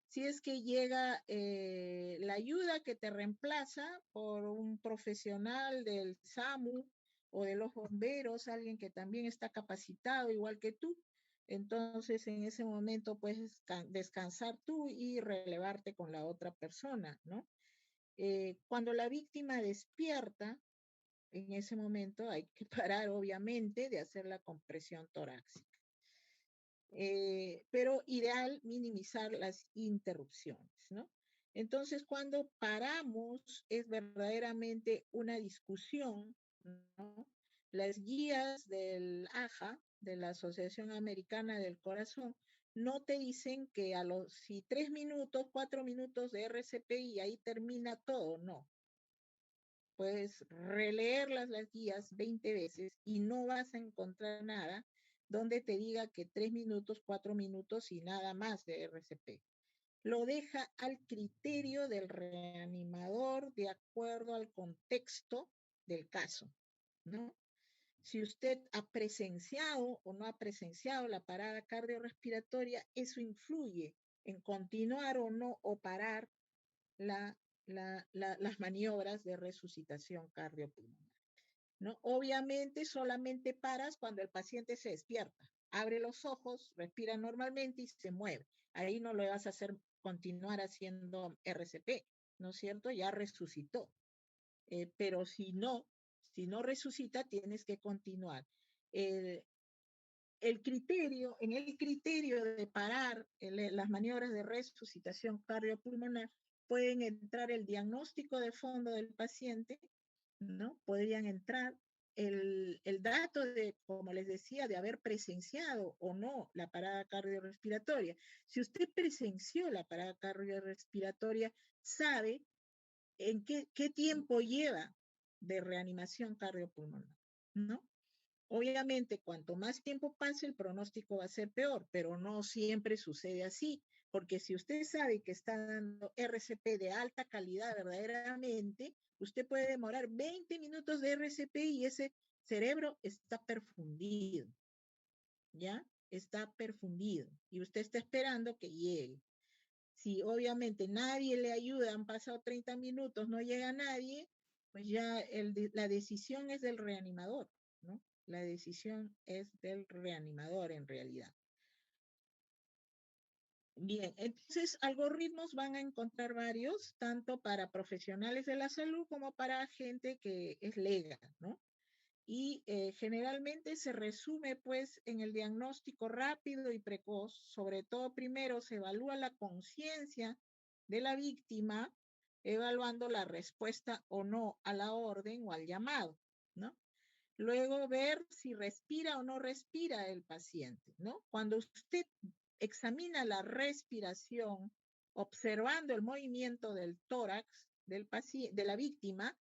Si es que llega la ayuda que te reemplaza por un profesional del SAMU o de los bomberos, alguien que también está capacitado igual que tú, entonces en ese momento puedes descansar tú y relevarte con la otra persona, ¿no? Cuando la víctima despierta, en ese momento hay que parar obviamente de hacer la compresión torácica. Pero ideal minimizar las interrupciones, ¿no? Entonces, cuando paramos es verdaderamente una discusión, ¿no? Las guías del AJA, de la Asociación Americana del Corazón, no te dicen que si 3 minutos, 4 minutos de RCP y ahí termina todo, no. Puedes releer las guías 20 veces y no vas a encontrar nada donde te diga que 3 minutos, 4 minutos y nada más de RCP. Lo deja al criterio del reanimador de acuerdo al contexto del caso, ¿no? Si usted ha presenciado o no ha presenciado la parada cardiorrespiratoria, eso influye en continuar o no o parar las maniobras de resucitación cardiopulmonar, ¿no? Obviamente solamente paras cuando el paciente se despierta, abre los ojos, respira normalmente y se mueve. Ahí no lo vas a hacer continuar haciendo RCP, ¿no es cierto? Ya resucitó. Pero si no, Si no resucita, tienes que continuar. El, el criterio, en el criterio de parar las maniobras de resucitación cardiopulmonar, pueden entrar el diagnóstico de fondo del paciente, ¿no? Podrían entrar el dato de, como les decía, de haber presenciado o no la parada cardiorrespiratoria. Si usted presenció la parada cardiorrespiratoria, sabe en qué tiempo lleva de reanimación cardiopulmonar, ¿no? Obviamente, cuanto más tiempo pase, el pronóstico va a ser peor, pero no siempre sucede así, porque si usted sabe que está dando RCP de alta calidad verdaderamente, usted puede demorar 20 minutos de RCP y ese cerebro está perfundido, ¿ya? Está perfundido y usted está esperando que llegue. Si obviamente nadie le ayuda, han pasado 30 minutos, no llega nadie, pues ya la decisión es del reanimador, ¿no? La decisión es del reanimador en realidad. Bien, entonces algoritmos van a encontrar varios, tanto para profesionales de la salud como para gente que es lega, ¿no? Y generalmente se resume pues en el diagnóstico rápido y precoz. Sobre todo primero se evalúa la conciencia de la víctima, evaluando la respuesta o no a la orden o al llamado, ¿no? Luego ver si respira o no respira el paciente, ¿no? Cuando usted examina la respiración, observando el movimiento del tórax del paciente, de la víctima,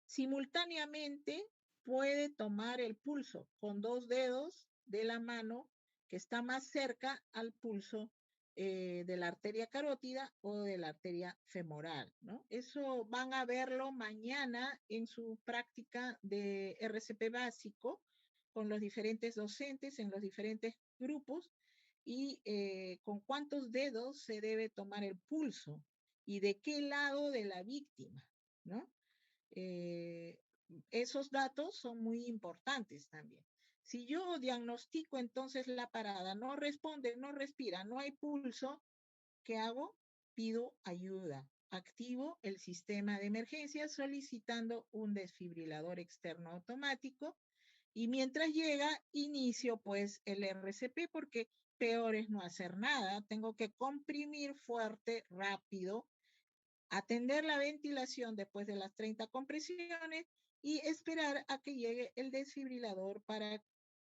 simultáneamente puede tomar el pulso con 2 dedos de la mano que está más cerca al pulso de la arteria carótida o de la arteria femoral, ¿no? Eso van a verlo mañana en su práctica de RCP básico con los diferentes docentes en los diferentes grupos y con cuántos dedos se debe tomar el pulso y de qué lado de la víctima, ¿no? Eh, esos datos son muy importantes también. Si yo diagnostico entonces la parada, no responde, no respira, no hay pulso, ¿qué hago? Pido ayuda. Activo el sistema de emergencia solicitando un desfibrilador externo automático y mientras llega, inicio pues el RCP porque peor es no hacer nada. Tengo que comprimir fuerte, rápido, atender la ventilación después de las 30 compresiones y esperar a que llegue el desfibrilador para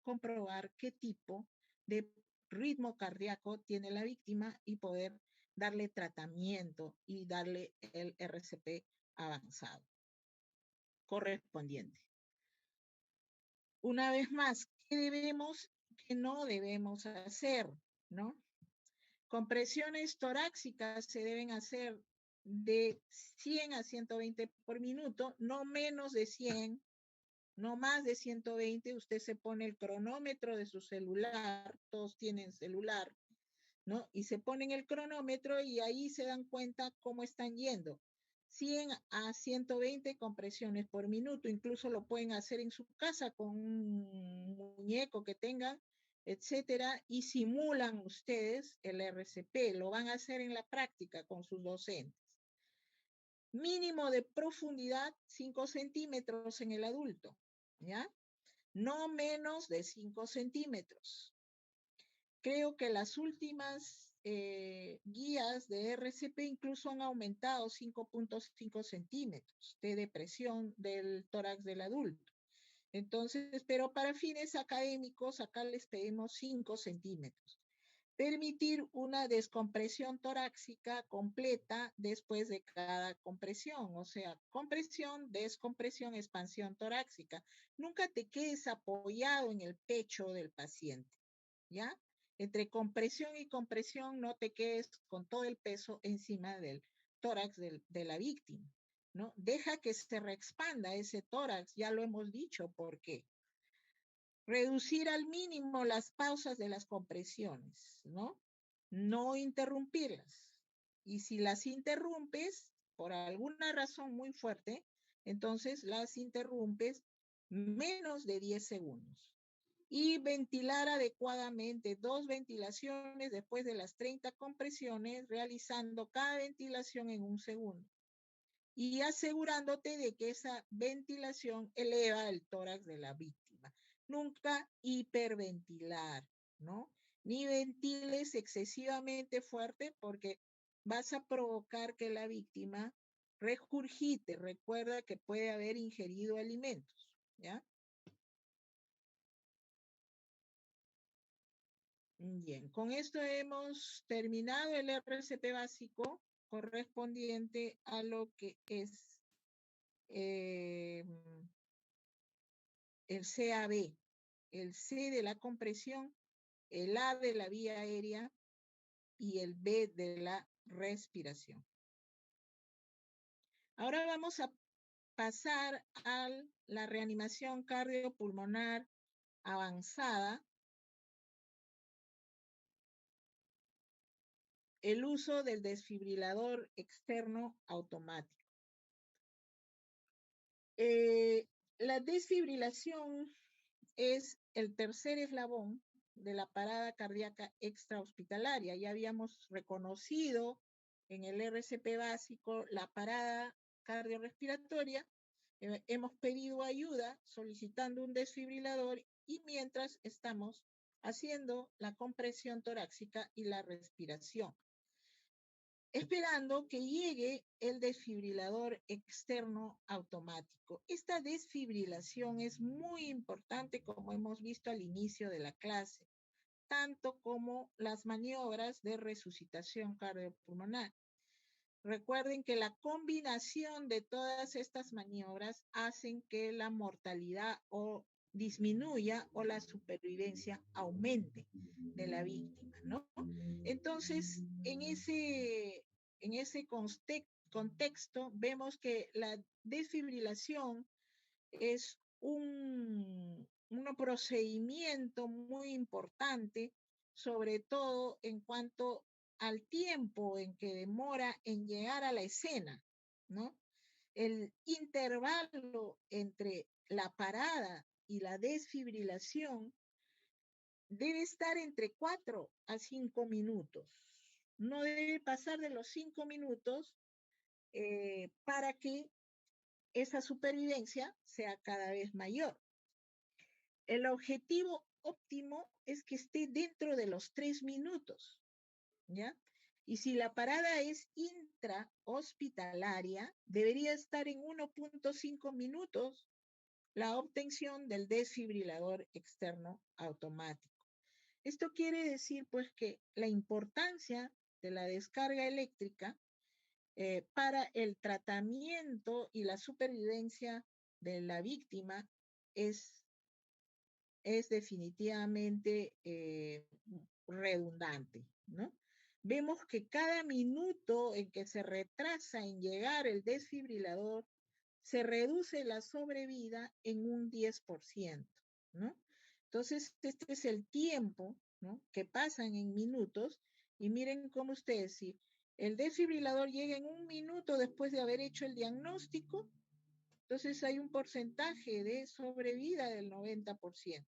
comprobar qué tipo de ritmo cardíaco tiene la víctima y poder darle tratamiento y darle el RCP avanzado correspondiente. Una vez más, ¿qué debemos, qué no debemos hacer? ¿No? Compresiones torácicas se deben hacer de 100 a 120 por minuto, no menos de 100, no más de 120. Usted se pone el cronómetro de su celular, todos tienen celular, ¿no? Y se ponen el cronómetro y ahí se dan cuenta cómo están yendo. 100 a 120 compresiones por minuto, incluso lo pueden hacer en su casa con un muñeco que tengan, etcétera, y simulan ustedes el RCP, lo van a hacer en la práctica con sus docentes. Mínimo de profundidad 5 centímetros en el adulto, ¿ya? No menos de 5 centímetros. Creo que las últimas guías de RCP incluso han aumentado 5.5 centímetros de depresión del tórax del adulto. Entonces, pero para fines académicos, acá les pedimos 5 centímetros. Permitir una descompresión torácica completa después de cada compresión, o sea, compresión, descompresión, expansión torácica. Nunca te quedes apoyado en el pecho del paciente, ¿ya? Entre compresión y compresión no te quedes con todo el peso encima del tórax de la víctima, ¿no? Deja que se reexpanda ese tórax, ya lo hemos dicho, ¿por qué? Reducir al mínimo las pausas de las compresiones, ¿no? No interrumpirlas. Y si las interrumpes por alguna razón muy fuerte, entonces las interrumpes menos de 10 segundos. Y ventilar adecuadamente, 2 ventilaciones después de las 30 compresiones, realizando cada ventilación en 1 segundo. y asegurándote de que esa ventilación eleva el tórax de la víctima. Nunca hiperventilar, ¿no? Ni ventiles excesivamente fuerte porque vas a provocar que la víctima regurgite. Recuerda que puede haber ingerido alimentos, ¿ya? Bien, con esto hemos terminado el RCP básico correspondiente a lo que es eh, el CAB, el C de la compresión, el A de la vía aérea y el B de la respiración. Ahora vamos a pasar a la reanimación cardiopulmonar avanzada, el uso del desfibrilador externo automático. La desfibrilación es el tercer eslabón de la parada cardíaca extrahospitalaria. Ya habíamos reconocido en el RCP básico la parada cardiorrespiratoria. Hemos pedido ayuda solicitando un desfibrilador y mientras estamos haciendo la compresión torácica y la respiración, esperando que llegue el desfibrilador externo automático. Esta desfibrilación es muy importante, como hemos visto al inicio de la clase, tanto como las maniobras de resucitación cardiopulmonar. Recuerden que la combinación de todas estas maniobras hacen que la mortalidad o disminuya o la supervivencia aumente de la víctima, ¿no? Entonces, en ese contexto, vemos que la desfibrilación es un procedimiento muy importante, sobre todo en cuanto al tiempo en que demora en llegar a la escena, ¿no? El intervalo entre la parada y la desfibrilación debe estar entre 4 a 5 minutos. No debe pasar de los 5 minutos para que esa supervivencia sea cada vez mayor. El objetivo óptimo es que esté dentro de los 3 minutos, ¿ya? Y si la parada es intrahospitalaria, debería estar en 1.5 minutos la obtención del desfibrilador externo automático. Esto quiere decir, pues, que la importancia de la descarga eléctrica para el tratamiento y la supervivencia de la víctima es definitivamente redundante, ¿no? Vemos que cada minuto en que se retrasa en llegar el desfibrilador, se reduce la sobrevida en un 10%, ¿no? Entonces, este es el tiempo, ¿no?, que pasan en minutos, y miren cómo ustedes, si el desfibrilador llega en un minuto después de haber hecho el diagnóstico, entonces hay un porcentaje de sobrevida del 90%.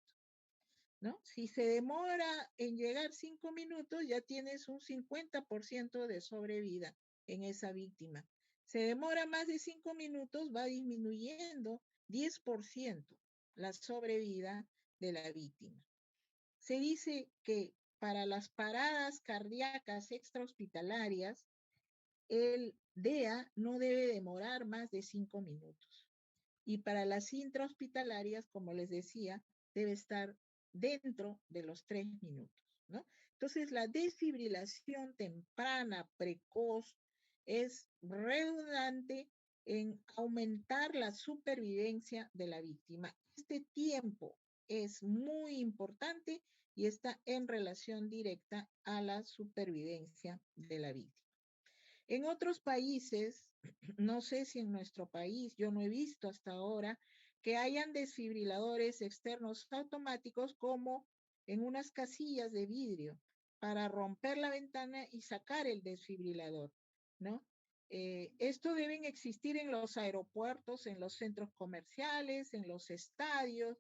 ¿No? Si se demora en llegar 5 minutos, ya tienes un 50% de sobrevida en esa víctima. Se demora más de 5 minutos, va disminuyendo 10% la sobrevida de la víctima. Se dice que para las paradas cardíacas extrahospitalarias, el DEA no debe demorar más de 5 minutos. Y para las intrahospitalarias, como les decía, debe estar dentro de los 3 minutos, ¿no? Entonces, la desfibrilación temprana, precoz, es redundante en aumentar la supervivencia de la víctima. Este tiempo es muy importante y está en relación directa a la supervivencia de la víctima. En otros países, no sé si en nuestro país, yo no he visto hasta ahora que hayan desfibriladores externos automáticos como en unas casillas de vidrio para romper la ventana y sacar el desfibrilador, ¿no? Esto deben existir en los aeropuertos, en los centros comerciales, en los estadios,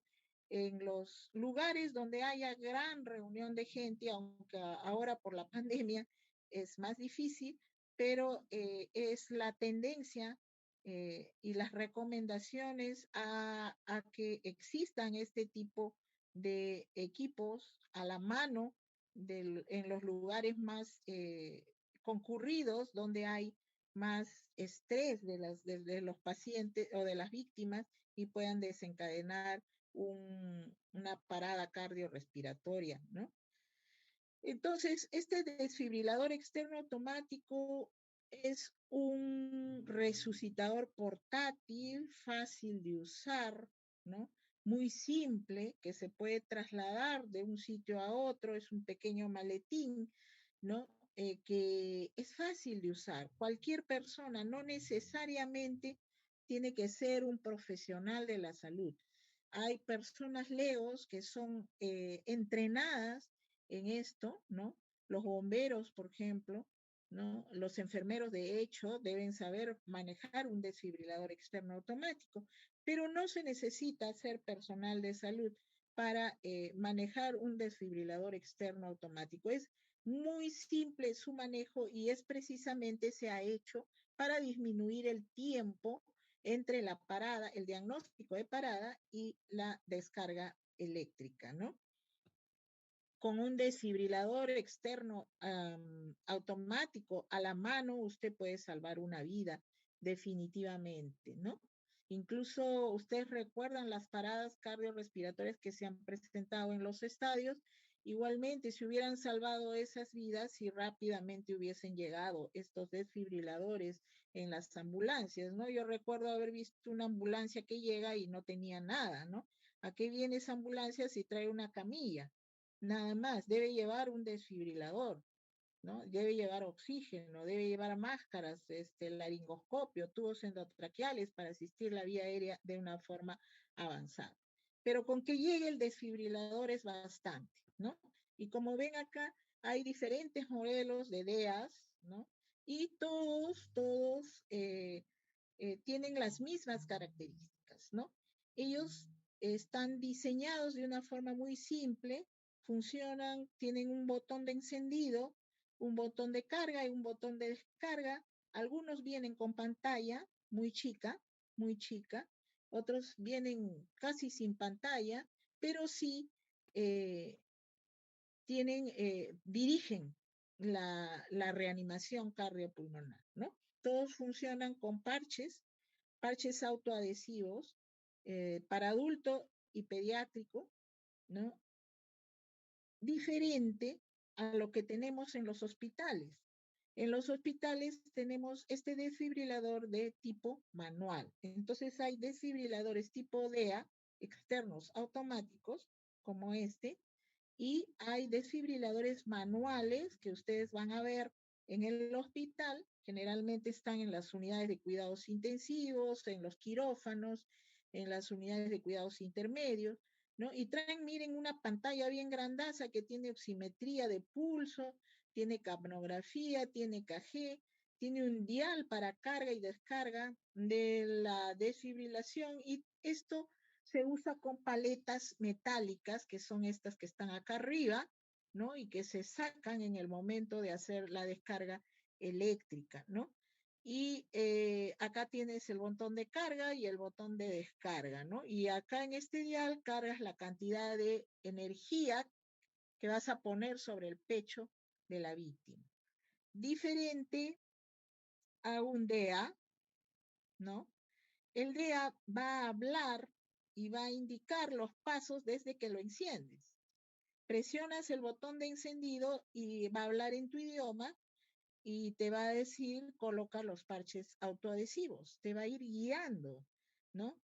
en los lugares donde haya gran reunión de gente, aunque ahora por la pandemia es más difícil, pero es la tendencia y las recomendaciones a que existan este tipo de equipos a la mano en los lugares más concurridos, donde hay más estrés de los pacientes o de las víctimas y puedan desencadenar una parada cardiorrespiratoria, ¿no? Entonces, este desfibrilador externo automático es un resucitador portátil, fácil de usar, ¿no? Muy simple, que se puede trasladar de un sitio a otro, es un pequeño maletín, ¿no? Que es fácil de usar. Cualquier persona, no necesariamente tiene que ser un profesional de la salud. Hay personas leos que son entrenadas en esto, ¿no? Los bomberos, por ejemplo, ¿no? Los enfermeros, de hecho, deben saber manejar un desfibrilador externo automático, pero no se necesita ser personal de salud para manejar un desfibrilador externo automático. Es muy simple su manejo y es precisamente se ha hecho para disminuir el tiempo entre la parada, el diagnóstico de parada y la descarga eléctrica, ¿no? Con un desfibrilador externo automático a la mano, usted puede salvar una vida, definitivamente, ¿no? Incluso ustedes recuerdan las paradas cardiorrespiratorias que se han presentado en los estadios. Igualmente, si hubieran salvado esas vidas, si rápidamente hubiesen llegado estos desfibriladores en las ambulancias, ¿no? Yo recuerdo haber visto una ambulancia que llega y no tenía nada, ¿no? ¿A qué viene esa ambulancia si trae una camilla? Nada más, debe llevar un desfibrilador, ¿no? Debe llevar oxígeno, debe llevar máscaras, laringoscopio, tubos endotraqueales para asistir la vía aérea de una forma avanzada. Pero con que llegue el desfibrilador es bastante, ¿no? Y como ven acá, hay diferentes modelos de DEAs, ¿no? Y todos tienen las mismas características, ¿no? Ellos están diseñados de una forma muy simple, funcionan, tienen un botón de encendido, un botón de carga y un botón de descarga. Algunos vienen con pantalla muy chica, otros vienen casi sin pantalla, pero sí eh, dirigen la reanimación cardiopulmonar, ¿no? Todos funcionan con parches autoadhesivos para adulto y pediátrico, ¿no? Diferente a lo que tenemos en los hospitales. En los hospitales tenemos este desfibrilador de tipo manual. Entonces hay desfibriladores tipo DEA externos automáticos, como este, y hay desfibriladores manuales que ustedes van a ver en el hospital. Generalmente están en las unidades de cuidados intensivos, en los quirófanos, en las unidades de cuidados intermedios, ¿no? Y traen, miren, una pantalla bien grandaza que tiene oximetría de pulso, tiene capnografía, tiene KG, tiene un dial para carga y descarga de la desfibrilación, y esto se usa con paletas metálicas, que son estas que están acá arriba, ¿no? Y que se sacan en el momento de hacer la descarga eléctrica, ¿no? Y acá tienes el botón de carga y el botón de descarga, ¿no? Y acá en este dial cargas la cantidad de energía que vas a poner sobre el pecho de la víctima. Diferente a un DEA, ¿no? El DEA va a hablar y va a indicar los pasos desde que lo enciendes. Presionas el botón de encendido y va a hablar en tu idioma y te va a decir, coloca los parches autoadhesivos, te va a ir guiando, ¿no?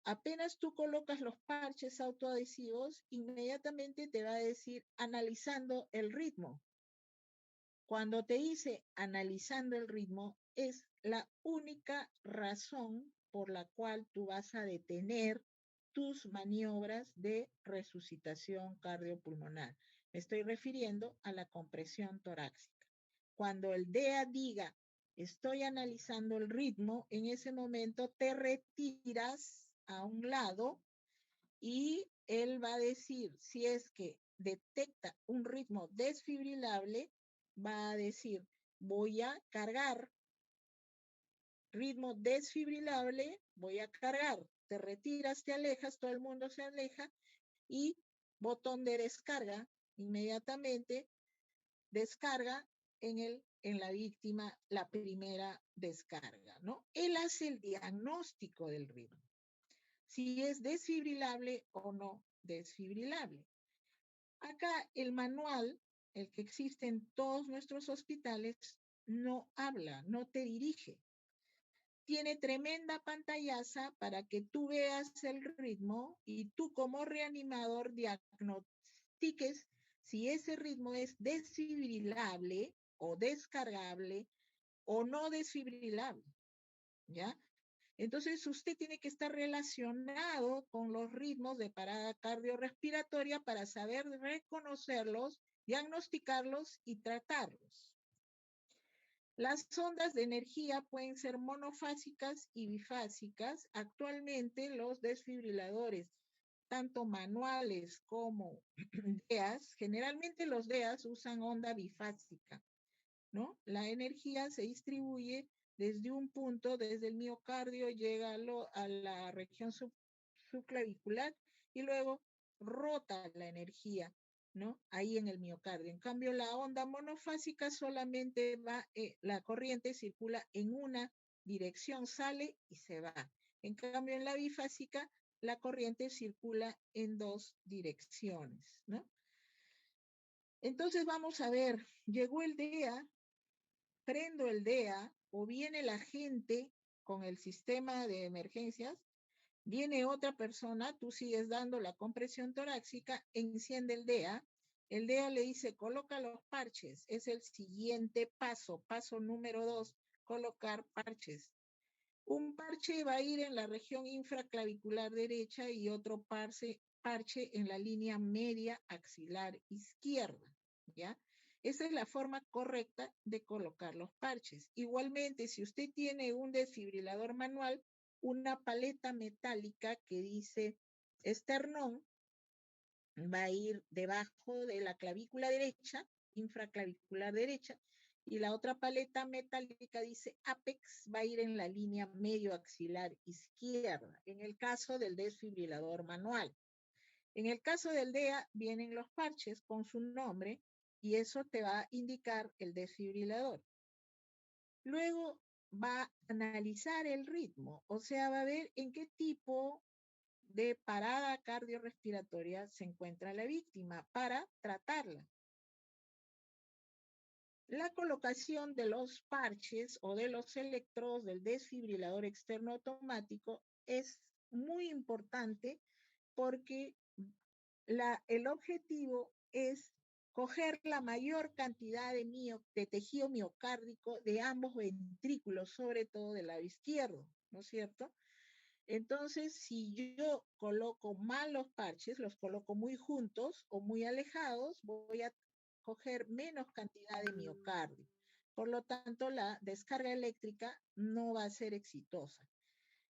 Apenas tú colocas los parches autoadhesivos, inmediatamente te va a decir analizando el ritmo. Cuando te dice analizando el ritmo, es la única razón por la cual tú vas a detener tus maniobras de resucitación cardiopulmonar. Me estoy refiriendo a la compresión torácica. Cuando el DEA diga, estoy analizando el ritmo, en ese momento te retiras a un lado y él va a decir, si es que detecta un ritmo desfibrilable, va a decir, voy a cargar ritmo desfibrilable, voy a cargar. Te retiras, te alejas, todo el mundo se aleja y botón de descarga, inmediatamente descarga en la víctima la primera descarga, ¿no? Él hace el diagnóstico del ritmo, si es desfibrilable o no desfibrilable. Acá el manual, el que existe en todos nuestros hospitales, no habla, no te dirige. Tiene tremenda pantallaza para que tú veas el ritmo y tú como reanimador diagnostiques si ese ritmo es desfibrilable o descargable o no desfibrilable, ¿ya? Entonces usted tiene que estar relacionado con los ritmos de parada cardiorrespiratoria para saber reconocerlos, diagnosticarlos y tratarlos. Las ondas de energía pueden ser monofásicas y bifásicas. Actualmente los desfibriladores, tanto manuales como DEAs, generalmente los DEAs usan onda bifásica, ¿no? La energía se distribuye desde un punto, desde el miocardio, llega a la región subclavicular y luego rota la energía, ¿no? Ahí en el miocardio. En cambio, la onda monofásica solamente va, la corriente circula en una dirección, sale y se va. En cambio, en la bifásica, la corriente circula en dos direcciones, ¿no? Entonces vamos a ver, llegó el DEA, prendo el DEA o viene la gente con el sistema de emergencias, viene otra persona, tú sigues dando la compresión torácica, enciende el DEA le dice, coloca los parches, es el siguiente paso, paso número 2, colocar parches. Un parche va a ir en la región infraclavicular derecha y otro parche en la línea media axilar izquierda, ¿ya? Esa es la forma correcta de colocar los parches. Igualmente, si usted tiene un desfibrilador manual, una paleta metálica que dice esternón va a ir debajo de la clavícula derecha, infraclavicular derecha, y la otra paleta metálica dice apex, va a ir en la línea medio axilar izquierda, en el caso del desfibrilador manual. En el caso del DEA vienen los parches con su nombre y eso te va a indicar el desfibrilador. Luego va a analizar el ritmo, o sea, va a ver en qué tipo de parada cardiorrespiratoria se encuentra la víctima para tratarla. La colocación de los parches o de los electrodos del desfibrilador externo automático es muy importante porque el objetivo es coger la mayor cantidad de tejido miocárdico de ambos ventrículos, sobre todo del lado izquierdo, ¿no es cierto? Entonces, si yo coloco mal los parches, los coloco muy juntos o muy alejados, voy a coger menos cantidad de miocardio. Por lo tanto, la descarga eléctrica no va a ser exitosa.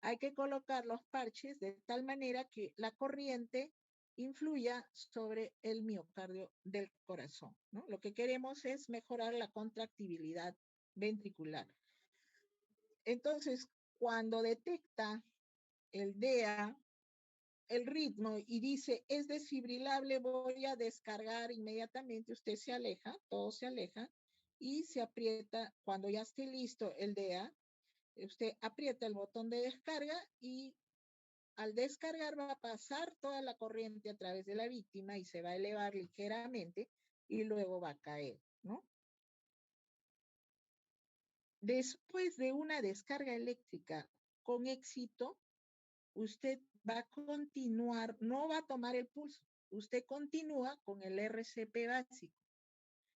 Hay que colocar los parches de tal manera que la corriente influya sobre el miocardio del corazón, ¿no? Lo que queremos es mejorar la contractibilidad ventricular. Entonces, cuando detecta el DEA el ritmo y dice es desfibrilable, voy a descargar inmediatamente, usted se aleja, todo se aleja y se aprieta, cuando ya esté listo el DEA, usted aprieta el botón de descarga y al descargar va a pasar toda la corriente a través de la víctima y se va a elevar ligeramente y luego va a caer, ¿no? Después de una descarga eléctrica con éxito, usted va a continuar, no va a tomar el pulso, usted continúa con el RCP básico.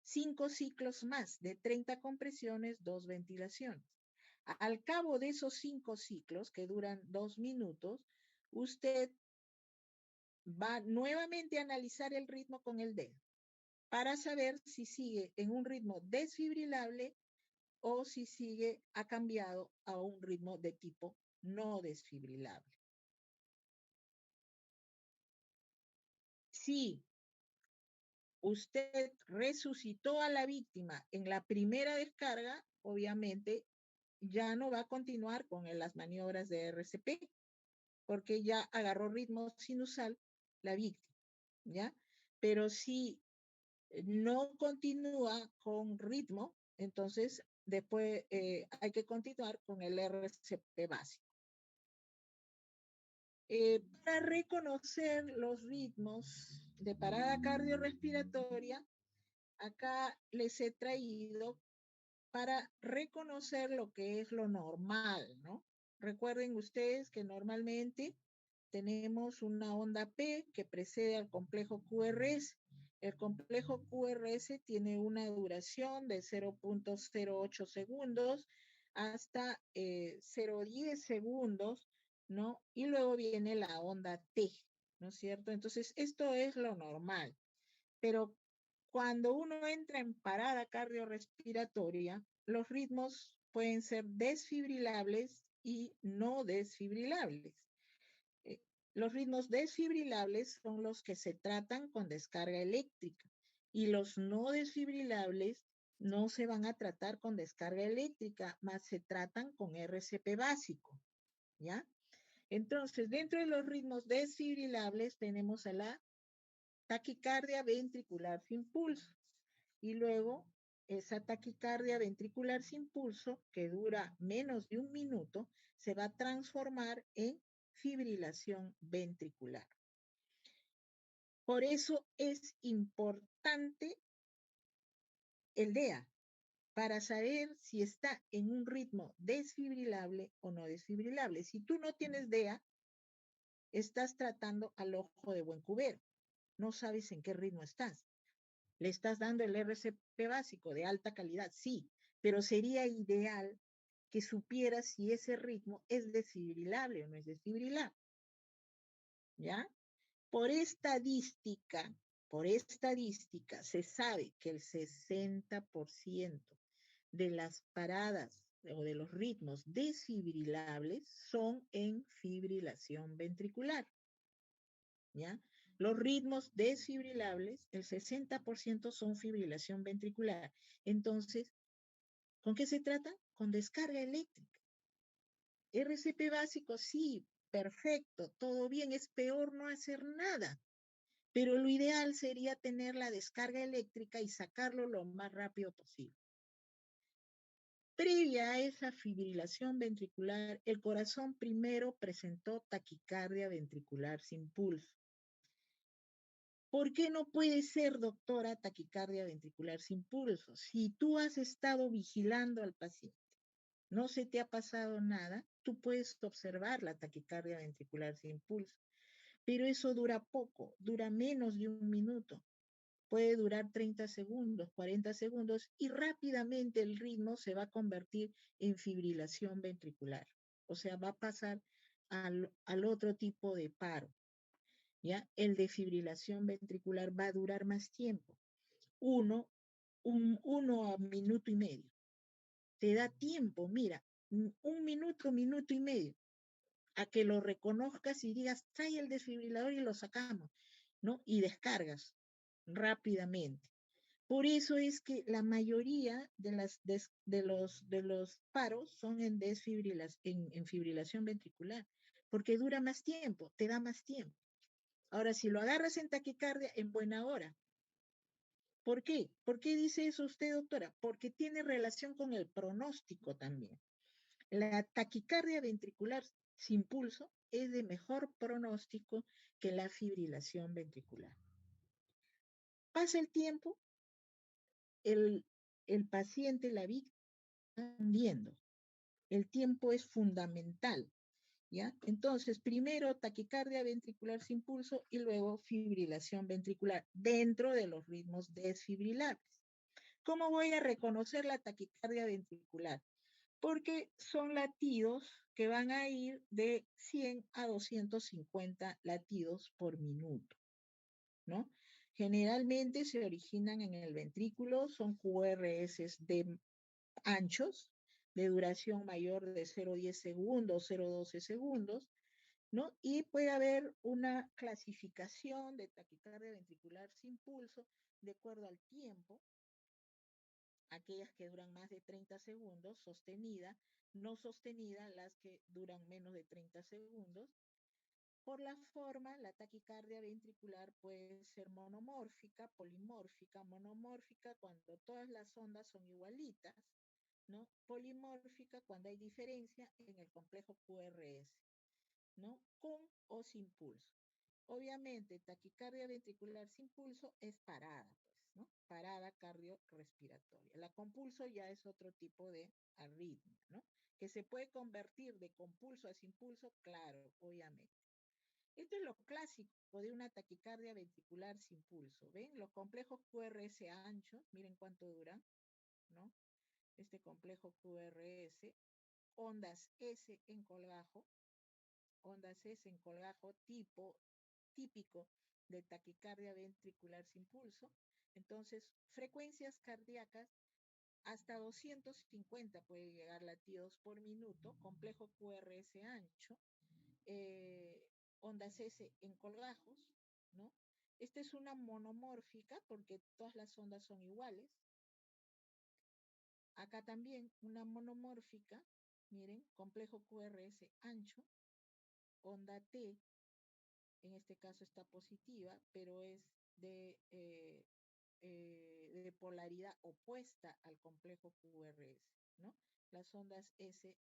5 ciclos más de 30 compresiones, 2 ventilaciones. Al cabo de esos 5 ciclos, que duran 2 minutos, usted va nuevamente a analizar el ritmo con el dedo para saber si sigue en un ritmo desfibrilable o si ha cambiado a un ritmo de tipo no desfibrilable. Si usted resucitó a la víctima en la primera descarga, obviamente ya no va a continuar con las maniobras de RCP, porque ya agarró ritmo sinusal la víctima, ¿ya? Pero si no continúa con ritmo, entonces después hay que continuar con el RCP básico. Para reconocer los ritmos de parada cardiorrespiratoria, acá les he traído para reconocer lo que es lo normal, ¿no? Recuerden ustedes que normalmente tenemos una onda P que precede al complejo QRS. El complejo QRS tiene una duración de 0.08 segundos hasta 0.10 segundos, ¿no? Y luego viene la onda T, ¿no es cierto? Entonces, esto es lo normal. Pero cuando uno entra en parada cardiorrespiratoria, los ritmos pueden ser desfibrilables y no desfibrilables. Eh, los ritmos desfibrilables son los que se tratan con descarga eléctrica y los no desfibrilables no se van a tratar con descarga eléctrica, más se tratan con RCP básico, ¿ya? Entonces, dentro de los ritmos desfibrilables tenemos a la taquicardia ventricular sin pulso y luego esa taquicardia ventricular sin pulso, que dura menos de un minuto, se va a transformar en fibrilación ventricular. Por eso es importante el DEA, para saber si está en un ritmo desfibrilable o no desfibrilable. Si tú no tienes DEA, estás tratando al ojo de buen cubero. No sabes en qué ritmo estás. Le estás dando el RCP básico de alta calidad, sí, pero sería ideal que supieras si ese ritmo es desfibrilable o no es desfibrilable. ¿Ya? Por estadística, se sabe que el 60% de las paradas o de los ritmos desfibrilables son en fibrilación ventricular. ¿Ya? Los ritmos desfibrilables, el 60% son fibrilación ventricular. Entonces, ¿con qué se trata? Con descarga eléctrica. RCP básico, sí, perfecto, todo bien, es peor no hacer nada. Pero lo ideal sería tener la descarga eléctrica y sacarlo lo más rápido posible. Previa a esa fibrilación ventricular, el corazón primero presentó taquicardia ventricular sin pulso. ¿Por qué no puede ser, doctora, taquicardia ventricular sin pulso? Si tú has estado vigilando al paciente, no se te ha pasado nada, tú puedes observar la taquicardia ventricular sin pulso. Pero eso dura poco, dura menos de un minuto. Puede durar 30 segundos, 40 segundos y rápidamente el ritmo se va a convertir en fibrilación ventricular. O sea, va a pasar al otro tipo de paro. ¿Ya? El de fibrilación ventricular va a durar más tiempo. Uno a minuto y medio. Te da tiempo, mira, un minuto, minuto y medio, a que lo reconozcas y digas, trae el desfibrilador y lo sacamos, ¿no? Y descargas rápidamente. Por eso es que la mayoría de los paros son en fibrilación ventricular, porque dura más tiempo, te da más tiempo. Ahora, si lo agarras en taquicardia, en buena hora. ¿Por qué? ¿Por qué dice eso usted, doctora? Porque tiene relación con el pronóstico también. La taquicardia ventricular sin pulso es de mejor pronóstico que la fibrilación ventricular. Pasa el tiempo, el, el paciente, la víctima, está viendo. El tiempo es fundamental. ¿Ya? Entonces, primero taquicardia ventricular sin pulso y luego fibrilación ventricular dentro de los ritmos desfibrilables. ¿Cómo voy a reconocer la taquicardia ventricular? Porque son latidos que van a ir de 100 a 250 latidos por minuto, ¿no? Generalmente se originan en el ventrículo, son QRS de anchos, de duración mayor de 0,10 segundos, 0,12 segundos, ¿no? Y puede haber una clasificación de taquicardia ventricular sin pulso de acuerdo al tiempo aquellas que duran más de 30 segundos, sostenida, no sostenida, las que duran menos de 30 segundos. Por la forma, la taquicardia ventricular puede ser monomórfica, polimórfica, monomórfica cuando todas las ondas son igualitas, ¿no? Polimórfica cuando hay diferencia en el complejo QRS, ¿no? Con o sin pulso. Obviamente, taquicardia ventricular sin pulso es parada, pues, ¿no? Parada cardiorrespiratoria. La con pulso ya es otro tipo de arritmia, ¿no? Que se puede convertir de con pulso a sin pulso, claro, obviamente. Esto es lo clásico de una taquicardia ventricular sin pulso. ¿Ven? Los complejos QRS anchos, miren cuánto duran, ¿no? Este complejo QRS, ondas S en colgajo, típico de taquicardia ventricular sin pulso. Entonces, frecuencias cardíacas hasta 250 puede llegar latidos por minuto, complejo QRS ancho, eh, ondas S en colgajos, ¿no? Esta es una monomórfica porque todas las ondas son iguales. Acá también una monomórfica, miren, complejo QRS ancho, onda T, en este caso está positiva, pero es de polaridad opuesta al complejo QRS, ¿no? Las ondas S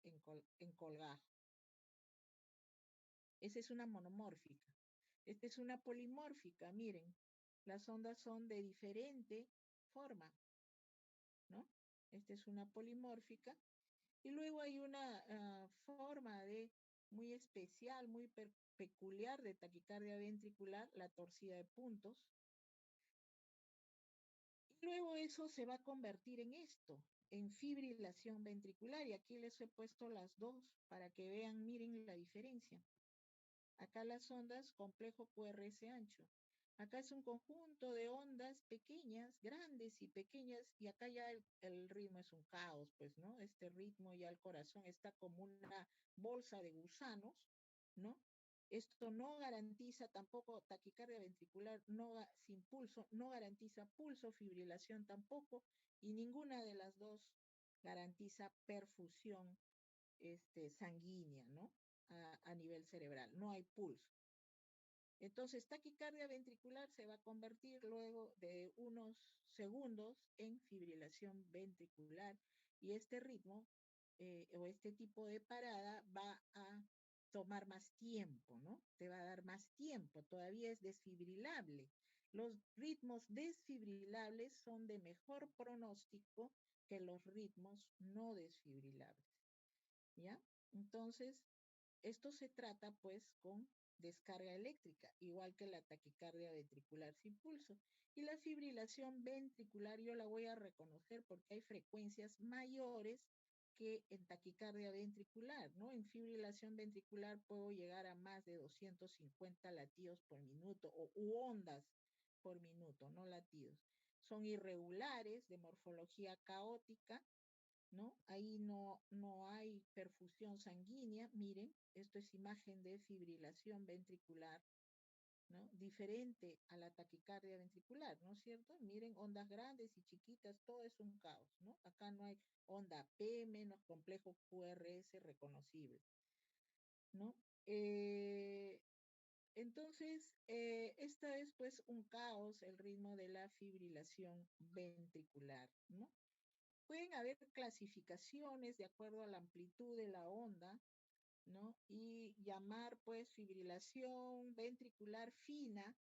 en colgajo. Esa es una monomórfica. Esta es una polimórfica, miren, las ondas son de diferente forma, ¿no? Esta es una polimórfica. Y luego hay una forma de muy especial, muy peculiar de taquicardia ventricular, la torcida de puntos. Y luego eso se va a convertir en esto, en fibrilación ventricular. Y aquí les he puesto las dos para que vean, miren la diferencia. Acá las ondas, complejo QRS ancho. Acá es un conjunto de ondas pequeñas, grandes y pequeñas, y acá ya el ritmo es un caos, pues, ¿no? Este ritmo ya el corazón está como una bolsa de gusanos, ¿no? Esto no garantiza tampoco taquicardia ventricular sin pulso, no garantiza pulso, fibrilación tampoco, y ninguna de las dos garantiza perfusión sanguínea, ¿no? A nivel cerebral, no hay pulso. Entonces, taquicardia ventricular se va a convertir luego de unos segundos en fibrilación ventricular y este ritmo o este tipo de parada va a tomar más tiempo, ¿no? Te va a dar más tiempo, todavía es desfibrilable. Los ritmos desfibrilables son de mejor pronóstico que los ritmos no desfibrilables, ¿ya? Entonces, esto se trata pues con descarga eléctrica, igual que la taquicardia ventricular sin pulso. Y la fibrilación ventricular yo la voy a reconocer porque hay frecuencias mayores que en taquicardia ventricular, ¿no? En fibrilación ventricular puedo llegar a más de 250 latidos por minuto u ondas por minuto, no latidos. Son irregulares, de morfología caótica, ¿no? Ahí no hay perfusión sanguínea. Miren, esto es imagen de fibrilación ventricular, ¿no? Diferente a la taquicardia ventricular, ¿no es cierto? Miren, ondas grandes y chiquitas, todo es un caos, ¿no? Acá no hay onda P menos complejo QRS reconocible, ¿no? Entonces, esta es pues un caos, el ritmo de la fibrilación ventricular, ¿no? Pueden haber clasificaciones de acuerdo a la amplitud de la onda, ¿no? Y llamar pues fibrilación ventricular fina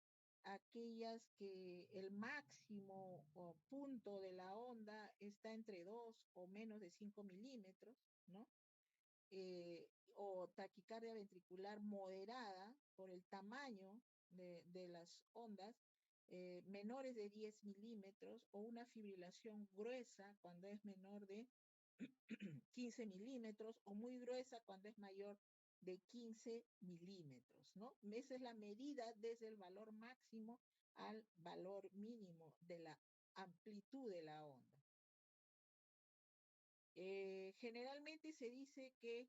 aquellas que el máximo o punto de la onda está entre 2 o menos de 5 milímetros, ¿no? O taquicardia ventricular moderada por el tamaño de las ondas, menores de 10 milímetros, o una fibrilación gruesa cuando es menor de 15 milímetros, o muy gruesa cuando es mayor de 15 milímetros, ¿no? Esa es la medida desde el valor máximo al valor mínimo de la amplitud de la onda. Generalmente se dice que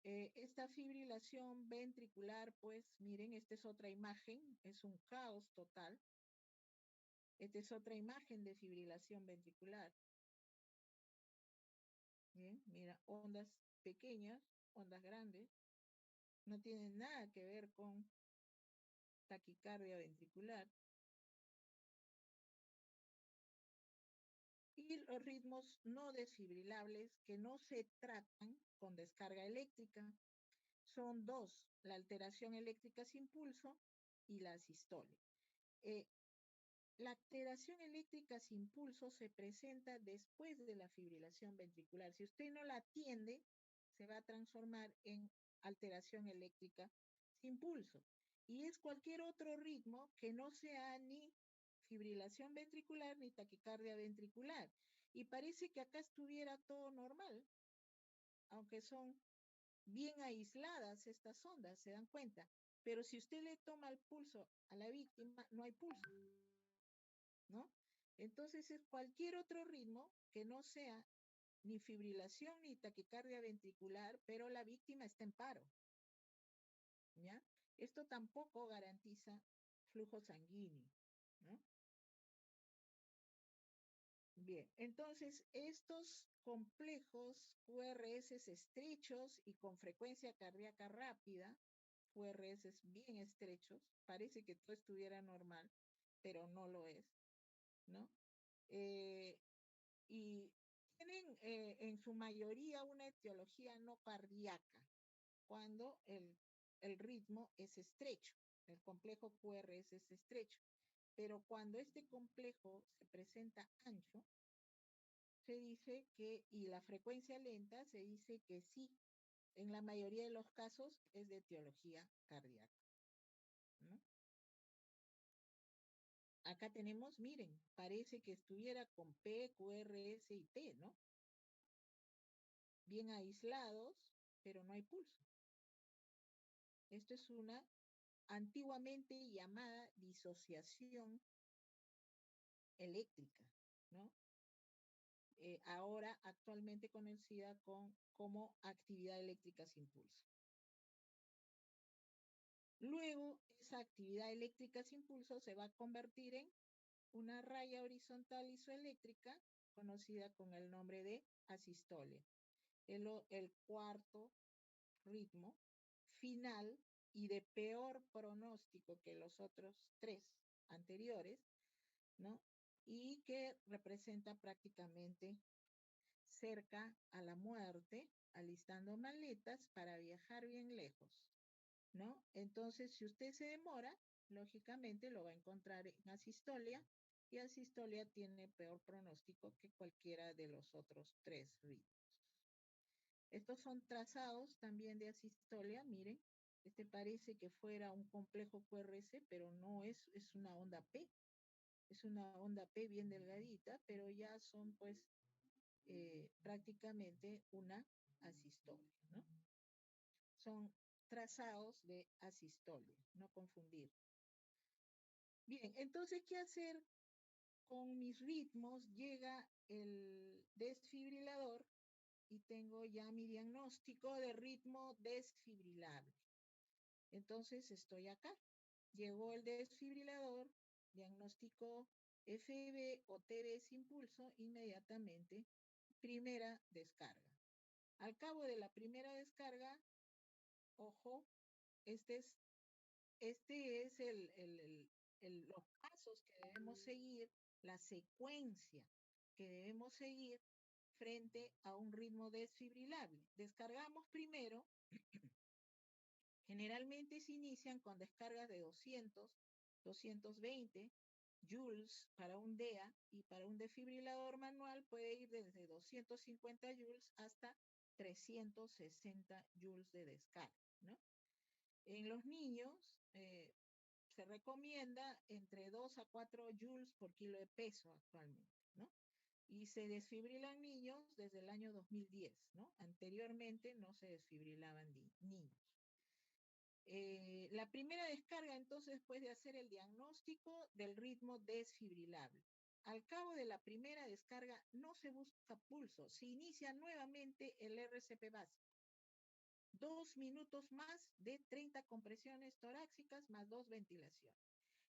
esta fibrilación ventricular, pues miren, esta es otra imagen, es un caos total. Esta es otra imagen de fibrilación ventricular. Bien, mira, ondas pequeñas, ondas grandes, no tienen nada que ver con taquicardia ventricular. Y los ritmos no desfibrilables que no se tratan con descarga eléctrica son dos: la alteración eléctrica sin pulso y la asistolia. La alteración eléctrica sin pulso se presenta después de la fibrilación ventricular. Si usted no la atiende, se va a transformar en alteración eléctrica sin pulso. Y es cualquier otro ritmo que no sea ni fibrilación ventricular ni taquicardia ventricular. Y parece que acá estuviera todo normal, aunque son bien aisladas estas ondas, ¿se dan cuenta? Pero si usted le toma el pulso a la víctima, no hay pulso, ¿no? Entonces es cualquier otro ritmo que no sea ni fibrilación ni taquicardia ventricular, pero la víctima está en paro, ¿ya? Esto tampoco garantiza flujo sanguíneo, ¿no? Bien, entonces estos complejos QRS estrechos y con frecuencia cardíaca rápida, QRS bien estrechos, parece que todo estuviera normal, pero no lo es, ¿no? Eh, y tienen en su mayoría una etiología no cardíaca, cuando el ritmo es estrecho, el complejo QRS es estrecho. Pero cuando este complejo se presenta ancho, se dice que, y la frecuencia lenta, se dice que sí, en la mayoría de los casos es de etiología cardíaca, ¿no? Acá tenemos, miren, parece que estuviera con P, QRS y T, ¿no? Bien aislados, pero no hay pulso. Esto es una antiguamente llamada disociación eléctrica, ¿no? Ahora actualmente conocida como actividad eléctrica sin pulso. Luego, esa actividad eléctrica sin pulso se va a convertir en una raya horizontal isoeléctrica conocida con el nombre de asistolia. El cuarto ritmo final y de peor pronóstico que los otros tres anteriores, ¿no? Y que representa prácticamente cerca a la muerte, alistando maletas para viajar bien lejos, ¿no? Entonces, si usted se demora, lógicamente lo va a encontrar en asistolia, y asistolia tiene peor pronóstico que cualquiera de los otros tres ritmos. Estos son trazados también de asistolia, miren. Este parece que fuera un complejo QRS, pero no es, es una onda P. Es una onda P bien delgadita, pero ya son pues prácticamente una asistolia, ¿no? Son trazados de asistolia, no confundir. Bien, entonces, ¿qué hacer con mis ritmos? Llega el desfibrilador y tengo ya mi diagnóstico de ritmo desfibrilable. Entonces estoy acá. Llegó el desfibrilador, diagnóstico FB o TB sin pulso, inmediatamente primera descarga. Al cabo de la primera descarga, ojo, este es los pasos que debemos seguir, la secuencia que debemos seguir frente a un ritmo desfibrilable. Descargamos primero, generalmente se inician con descargas de 200, 220 joules para un DEA, y para un desfibrilador manual puede ir desde 250 joules hasta 360 joules de descarga, ¿no? En los niños se recomienda entre 2 a 4 joules por kilo de peso actualmente, ¿no? Y se desfibrilan niños desde el año 2010, ¿no? Anteriormente no se desfibrilaban niños. La primera descarga, entonces, después de hacer el diagnóstico del ritmo desfibrilable. Al cabo de la primera descarga no se busca pulso, se inicia nuevamente el RCP básico. 2 minutos más de 30 compresiones torácicas más 2 ventilaciones.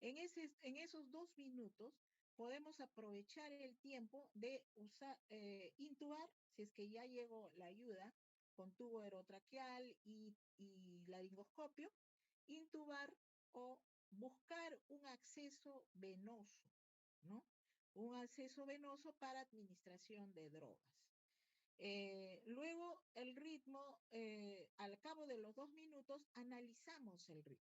En esos 2 minutos podemos aprovechar el tiempo de intubar, si es que ya llegó la ayuda, con tubo orotraqueal y laringoscopio, intubar o buscar un acceso venoso, ¿no? Un acceso venoso para administración de drogas. Luego, el ritmo, al cabo de los 2 minutos, analizamos el ritmo.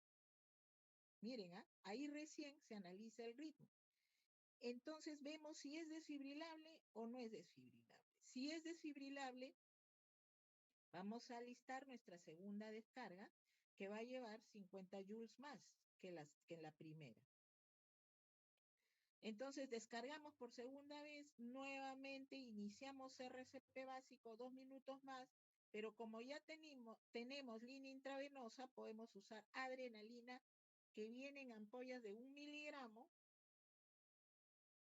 Miren, ahí recién se analiza el ritmo. Entonces vemos si es desfibrilable o no es desfibrilable. Si es desfibrilable, vamos a alistar nuestra segunda descarga, que va a llevar 50 joules más que en la primera. Entonces descargamos por segunda vez, nuevamente iniciamos RCP básico 2 minutos más, pero como ya tenemos línea intravenosa, podemos usar adrenalina que viene en ampollas de 1 miligramo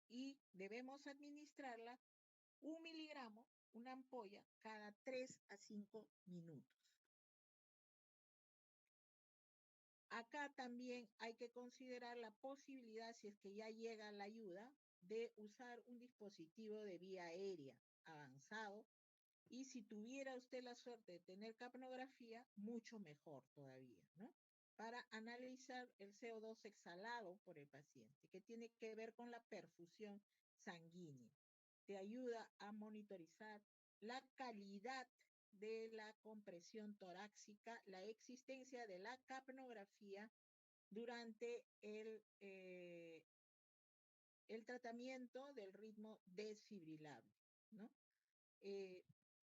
y debemos administrarla 1 miligramo, una ampolla, cada 3 a 5 minutos. Acá también hay que considerar la posibilidad, si es que ya llega la ayuda, de usar un dispositivo de vía aérea avanzado. Y si tuviera usted la suerte de tener capnografía, mucho mejor todavía, ¿no? Para analizar el CO2 exhalado por el paciente, que tiene que ver con la perfusión sanguínea. Te ayuda a monitorizar la calidad de la compresión torácica, la existencia de la capnografía durante el tratamiento del ritmo desfibrilable, ¿no?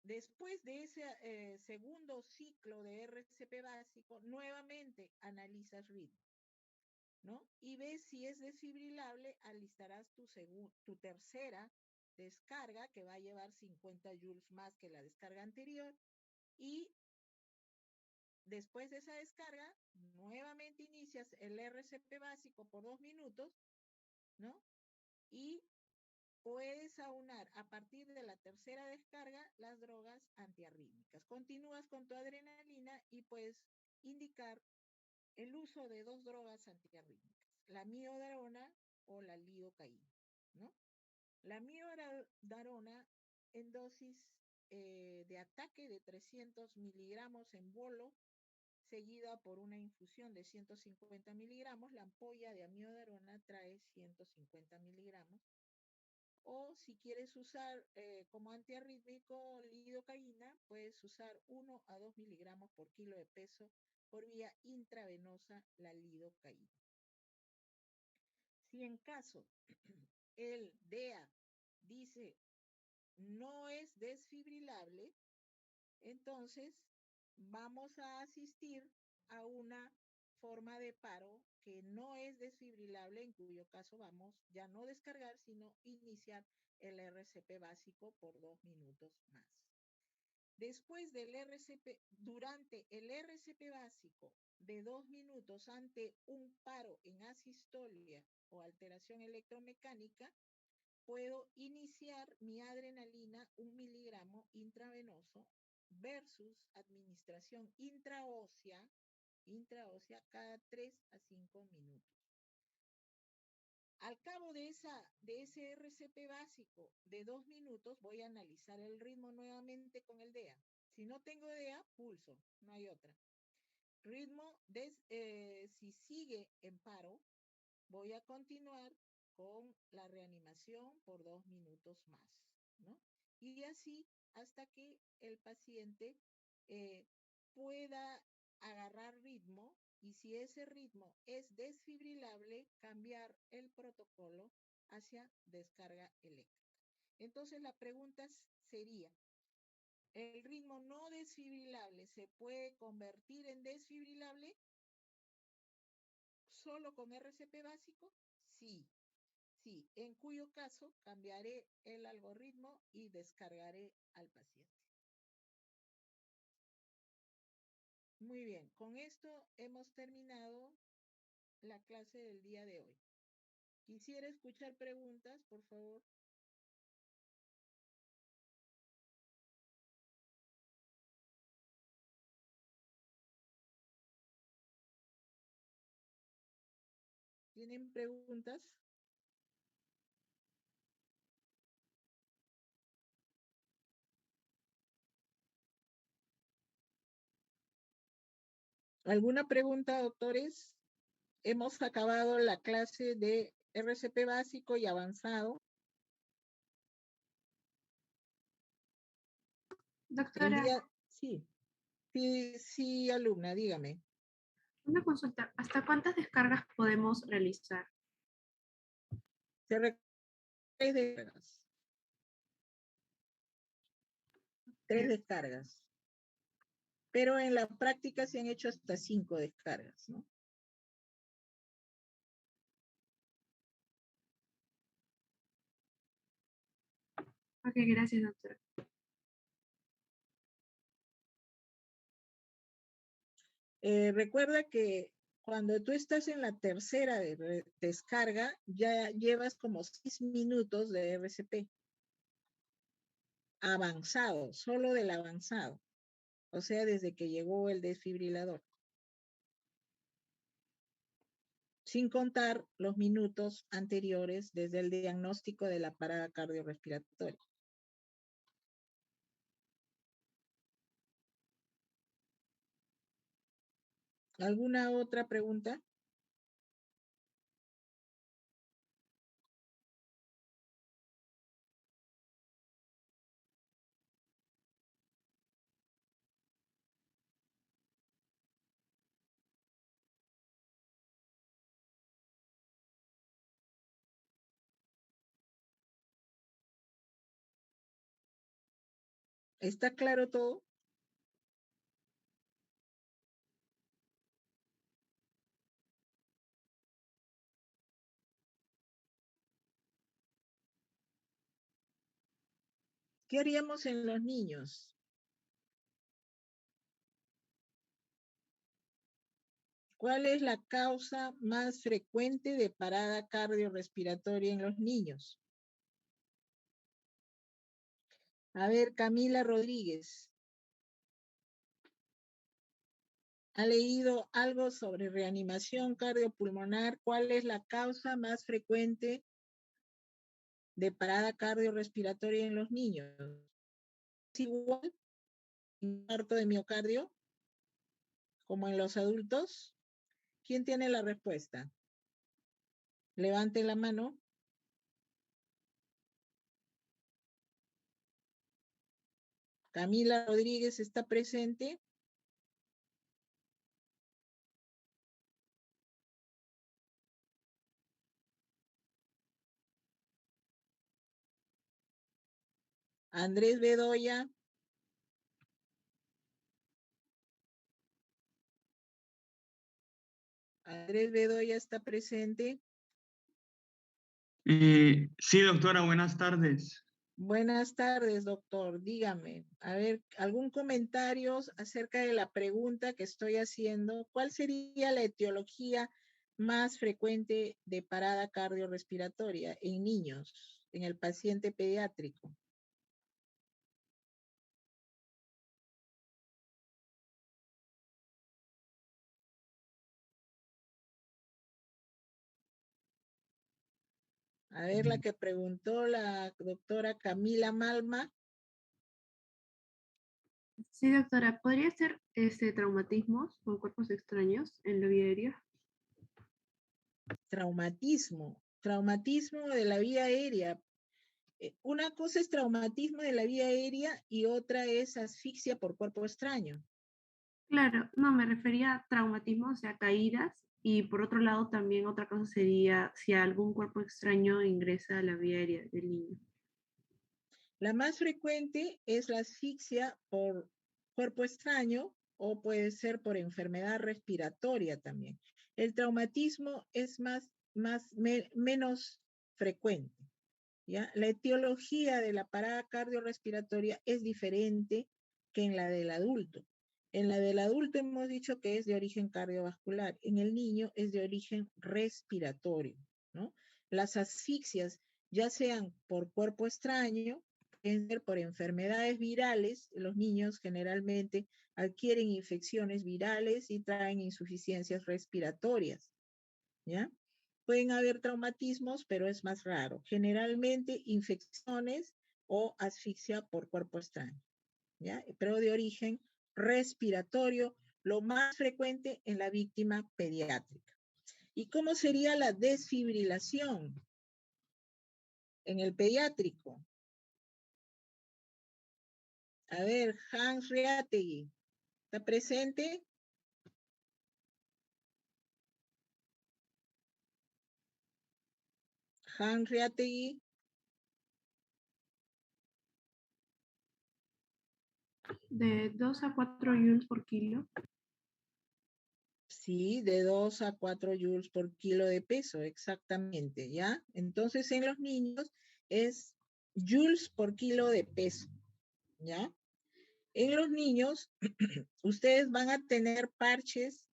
Después de ese segundo ciclo de RCP básico, nuevamente analizas ritmo, ¿no? Y ves si es desfibrilable, alistarás tu tercera descarga, que va a llevar 50 joules más que la descarga anterior, y después de esa descarga, nuevamente inicias el RCP básico por 2 minutos, ¿no? Y puedes aunar a partir de la tercera descarga las drogas antiarrítmicas. Continúas con tu adrenalina y puedes indicar el uso de 2 drogas antiarrítmicas, la miodarona o la lidocaína, ¿no? La miodarona en dosis de ataque de 300 miligramos en bolo, seguida por una infusión de 150 miligramos. La ampolla de amiodarona trae 150 miligramos. O si quieres usar como antiarrítmico lidocaína, puedes usar 1 a 2 miligramos por kilo de peso por vía intravenosa la lidocaína. Si en caso el DEA dice no es desfibrilable, entonces vamos a asistir a una forma de paro que no es desfibrilable, en cuyo caso vamos ya no descargar, sino iniciar el RCP básico por 2 minutos más. Después del RCP, durante el RCP básico de 2 minutos ante un paro en asistolia o alteración electromecánica, puedo iniciar mi adrenalina 1 miligramo intravenoso versus administración intraósea cada 3 a 5 minutos. Al cabo de ese RCP básico de 2 minutos, voy a analizar el ritmo nuevamente con el DEA. Si no tengo DEA, pulso, no hay otra. Ritmo, si sigue en paro, voy a continuar con la reanimación por 2 minutos más, ¿no? Y así hasta que el paciente pueda agarrar ritmo, y si ese ritmo es desfibrilable, cambiar el protocolo hacia descarga eléctrica. Entonces la pregunta sería, ¿el ritmo no desfibrilable se puede convertir en desfibrilable solo con RCP básico? Sí, sí, en cuyo caso cambiaré el algoritmo y descargaré al paciente. Muy bien, con esto hemos terminado la clase del día de hoy. Quisiera escuchar preguntas, por favor. ¿Tienen preguntas? ¿Alguna pregunta, doctores? Hemos acabado la clase de RCP básico y avanzado. Doctora, Sí, sí, alumna, dígame. una consulta. ¿Hasta cuántas descargas podemos realizar? Se requiere 3 descargas. 3 descargas. Pero en la práctica se han hecho hasta 5 descargas, ¿no? Ok, gracias, doctora. Recuerda que cuando tú estás en la tercera descarga, ya llevas como 6 minutos de RCP. Avanzado, solo del avanzado. O sea, desde que llegó el desfibrilador. Sin contar los minutos anteriores desde el diagnóstico de la parada cardiorrespiratoria. ¿Alguna otra pregunta? ¿Está claro todo? ¿Qué haríamos en los niños? ¿Cuál es la causa más frecuente de parada cardiorrespiratoria en los niños? A ver, Camila Rodríguez. ¿Ha leído algo sobre reanimación cardiopulmonar? ¿Cuál es la causa más frecuente de parada cardiorrespiratoria en los niños? ¿Es igual infarto de miocardio como en los adultos? ¿Quién tiene la respuesta? Levante la mano. Camila Rodríguez está presente. Andrés Bedoya. Andrés Bedoya está presente. Sí, doctora, buenas tardes. Buenas tardes, doctor. Dígame, a ver, ¿algún comentario acerca de la pregunta que estoy haciendo? ¿Cuál sería la etiología más frecuente de parada cardiorrespiratoria en niños, en el paciente pediátrico? A ver, la que preguntó la doctora Camila Malma. Sí, doctora, ¿podría ser traumatismos con cuerpos extraños en la vía aérea? Traumatismo de la vía aérea. Una cosa es traumatismo de la vía aérea y otra es asfixia por cuerpo extraño. Claro, no, me refería a traumatismo, o sea, caídas, y por otro lado también otra cosa sería si algún cuerpo extraño ingresa a la vía aérea del niño. La más frecuente es la asfixia por cuerpo extraño o puede ser por enfermedad respiratoria también. El traumatismo es menos frecuente. ¿Ya? La etiología de la parada cardiorrespiratoria es diferente que en la del adulto. En la del adulto hemos dicho que es de origen cardiovascular, en el niño es de origen respiratorio, ¿no? Las asfixias, ya sean por cuerpo extraño, pueden ser por enfermedades virales, los niños generalmente adquieren infecciones virales y traen insuficiencias respiratorias, ¿ya? Pueden haber traumatismos, pero es más raro. Generalmente infecciones o asfixia por cuerpo extraño, ¿ya? Pero de origen respiratorio lo más frecuente en la víctima pediátrica. ¿Y cómo sería la desfibrilación en el pediátrico? A ver, Hans Reategui, ¿está presente? Hans Reategui. De 2 a 4 joules por kilo. Sí, de 2 a 4 joules por kilo de peso, exactamente, ¿ya? Entonces en los niños es joules por kilo de peso, ¿ya? En los niños, ustedes van a tener parches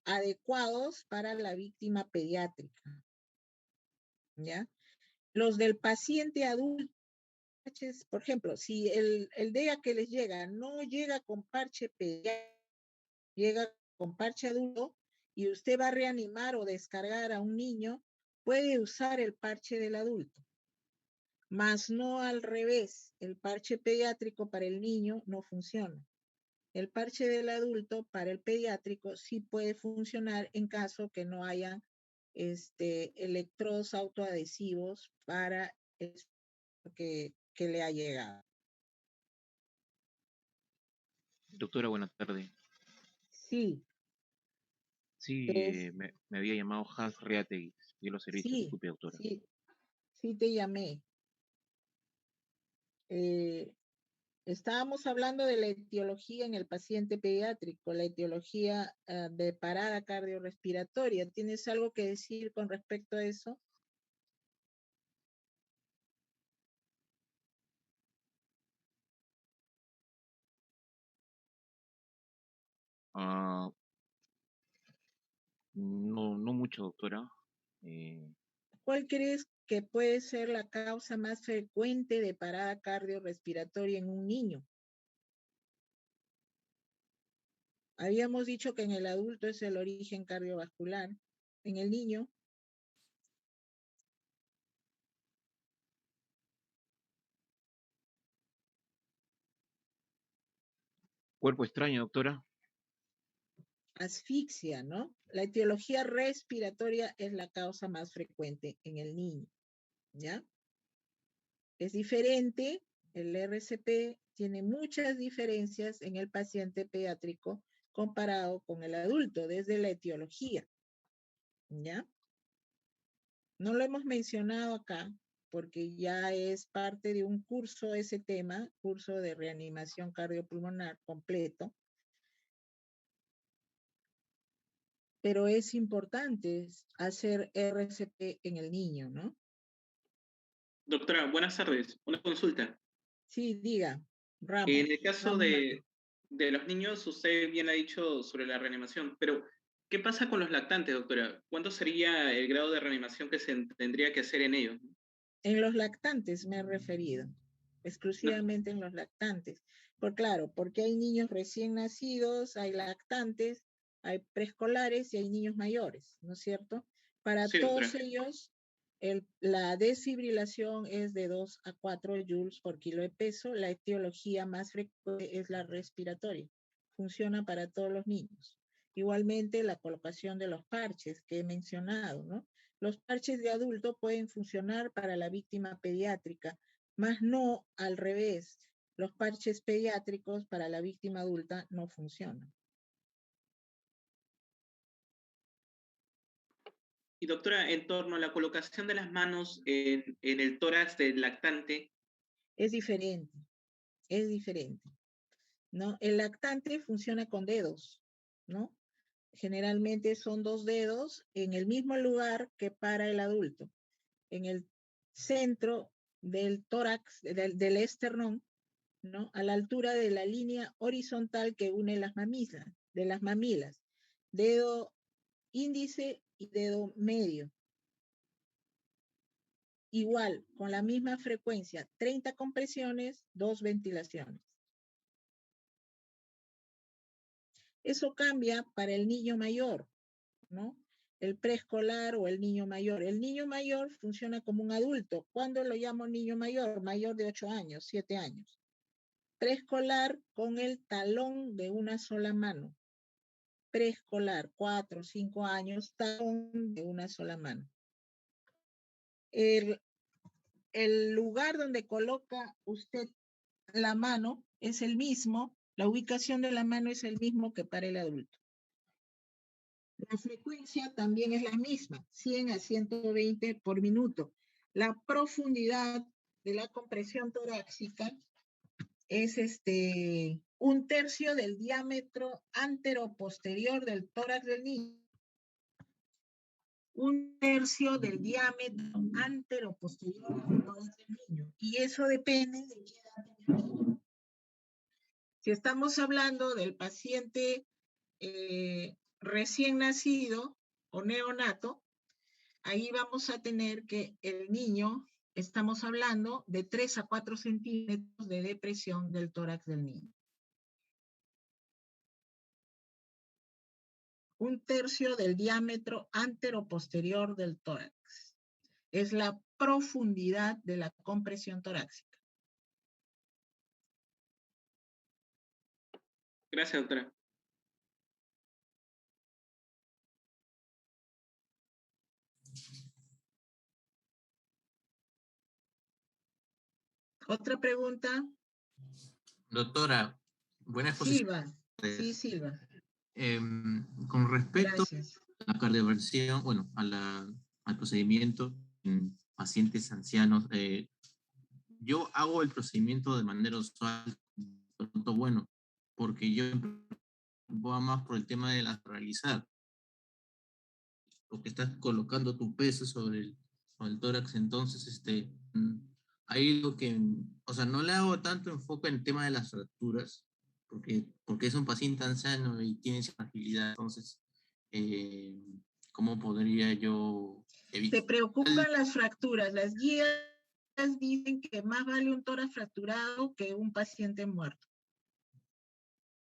adecuados para la víctima pediátrica, ¿ya? Los del paciente adulto, por ejemplo, si el DEA que les llega no llega con parche pediátrico, llega con parche adulto y usted va a reanimar o descargar a un niño, puede usar el parche del adulto, mas no al revés. El parche pediátrico para el niño no funciona. El parche del adulto para el pediátrico sí puede funcionar en caso que no haya electrodos autoadhesivos para el que le ha llegado. Doctora, buenas tardes. Sí. Sí, me había llamado Hans Reategui, de los servicios, Sí, disculpe, doctora. sí te llamé. Estábamos hablando de la etiología en el paciente pediátrico, la etiología de parada cardiorrespiratoria. ¿Tienes algo que decir con respecto a eso? Ah, no mucho, doctora. ¿Cuál crees que puede ser la causa más frecuente de parada cardiorrespiratoria en un niño? Habíamos dicho que en el adulto es el origen cardiovascular. En el niño, Cuerpo extraño, doctora. asfixia, ¿no? La etiología respiratoria es la causa más frecuente en el niño, ¿ya? Es diferente, el RCP tiene muchas diferencias en el paciente pediátrico comparado con el adulto desde la etiología, ¿ya? No lo hemos mencionado acá porque ya es parte de un curso ese tema, curso de reanimación cardiopulmonar completo, pero es importante hacer RCP en el niño, ¿no? Doctora, buenas tardes. Una consulta. Sí, diga, Ramos. En el caso de los niños, usted bien ha dicho sobre la reanimación, pero ¿qué pasa con los lactantes, doctora? ¿Cuánto sería el grado de reanimación que se tendría que hacer en ellos? En los lactantes me he referido, exclusivamente en los lactantes. Claro, porque hay niños recién nacidos, hay lactantes, hay preescolares y hay niños mayores, ¿no es cierto? Para Sí, todos doctora. ellos, la desfibrilación es de 2 a 4 joules por kilo de peso. La etiología más frecuente es la respiratoria. Funciona para todos los niños. Igualmente, la colocación de los parches que he mencionado, ¿no? Los parches de adulto pueden funcionar para la víctima pediátrica, más no al revés. Los parches pediátricos para la víctima adulta no funcionan. Y doctora, en torno a la colocación de las manos en el tórax del lactante. Es diferente, ¿no? El lactante funciona con dedos, ¿no? Generalmente son 2 dedos en el mismo lugar que para el adulto, en el centro del tórax, del esternón, ¿no? A la altura de la línea horizontal que une las mamilas, dedo índice y dedo medio. Igual, con la misma frecuencia, 30 compresiones, 2 ventilaciones. Eso cambia para el niño mayor, ¿no? El preescolar o el niño mayor. El niño mayor funciona como un adulto. ¿Cuándo lo llamo niño mayor? Mayor de 8 años, 7 años. Preescolar con el talón de una sola mano. preescolar, 4 o 5 años, talón de una sola mano. El lugar donde coloca usted la mano es el mismo, la ubicación de la mano es el mismo que para el adulto. La frecuencia también es la misma, 100 a 120 por minuto. La profundidad de la compresión torácica es 1/3 del diámetro antero-posterior del tórax del niño. 1/3 del diámetro antero-posterior del tórax del niño. Y eso depende de qué edad tenga el niño. Si estamos hablando del paciente recién nacido o neonato, ahí vamos a tener que el niño, estamos hablando de 3 a 4 centímetros de depresión del tórax del niño. 1/3 del diámetro antero-posterior del tórax. Es la profundidad de la compresión torácica. Gracias, doctora. ¿Otra pregunta? Doctora, buena exposición. Silva. Sí, Silva. Con respecto Gracias. a la cardioversión, bueno, al procedimiento en pacientes ancianos, yo hago el procedimiento de manera usual, pronto bueno, porque yo me preocupaba más por el tema de lateralizar, porque estás colocando tu peso sobre el tórax, entonces, hay lo que, o sea, no le hago tanto enfoque en el tema de las fracturas, porque es un paciente anciano y tiene esa fragilidad, entonces, ¿cómo podría yo evitar? Te preocupan las fracturas. Las guías dicen que más vale un tórax fracturado que un paciente muerto.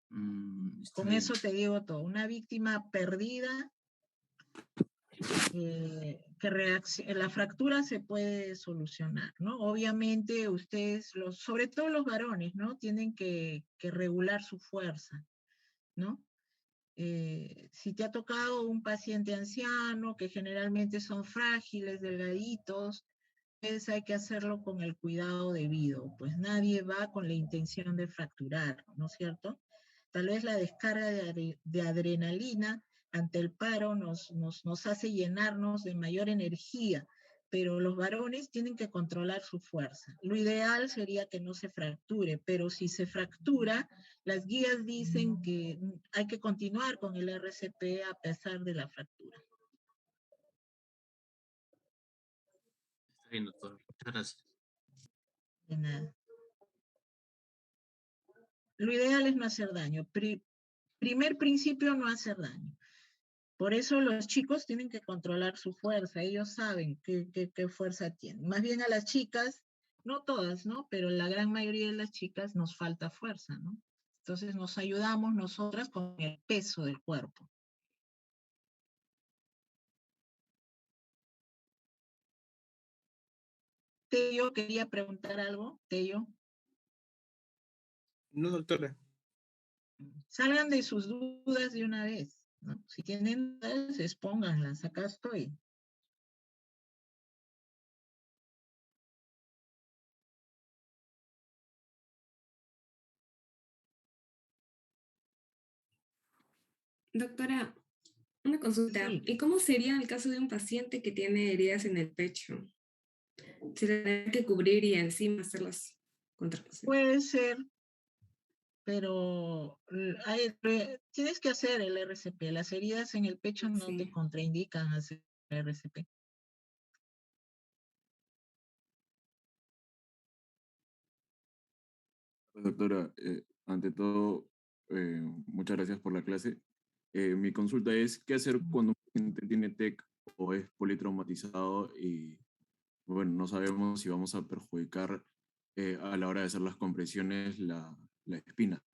Con eso te digo todo. Una víctima perdida, la fractura se puede solucionar, ¿no? Obviamente ustedes, sobre todo los varones, ¿no? Tienen que regular su fuerza, ¿no? Si te ha tocado un paciente anciano, que generalmente son frágiles, delgaditos, pues hay que hacerlo con el cuidado debido, pues nadie va con la intención de fracturar, ¿no es cierto? Tal vez la descarga de adrenalina ante el paro nos hace llenarnos de mayor energía, pero los varones tienen que controlar su fuerza. Lo ideal sería que no se fracture, pero si se fractura, las guías dicen que hay que continuar con el RCP a pesar de la fractura. Está bien, doctor. Muchas gracias. De nada. Lo ideal es no hacer daño. Primer principio, no hacer daño. Por eso los chicos tienen que controlar su fuerza. Ellos saben qué fuerza tienen. Más bien a las chicas, no todas, ¿no? Pero la gran mayoría de las chicas nos falta fuerza, ¿no? Entonces nos ayudamos nosotras con el peso del cuerpo. Tello, quería preguntar algo. Tello. No, doctora. Salgan de sus dudas de una vez, ¿no? Si tienen dudas, expónganlas. Acá estoy. Doctora, una consulta. Sí. ¿Y cómo sería en el caso de un paciente que tiene heridas en el pecho? ¿Se tendrá que cubrir y encima hacer las contracciones? Puede ser, pero tienes que hacer el RCP. Las heridas en el pecho no te contraindican hacer el RCP. Doctora, ante todo, muchas gracias por la clase. Mi consulta es, ¿qué hacer cuando un paciente tiene TEC o es politraumatizado y, bueno, no sabemos si vamos a perjudicar a la hora de hacer las compresiones la espina?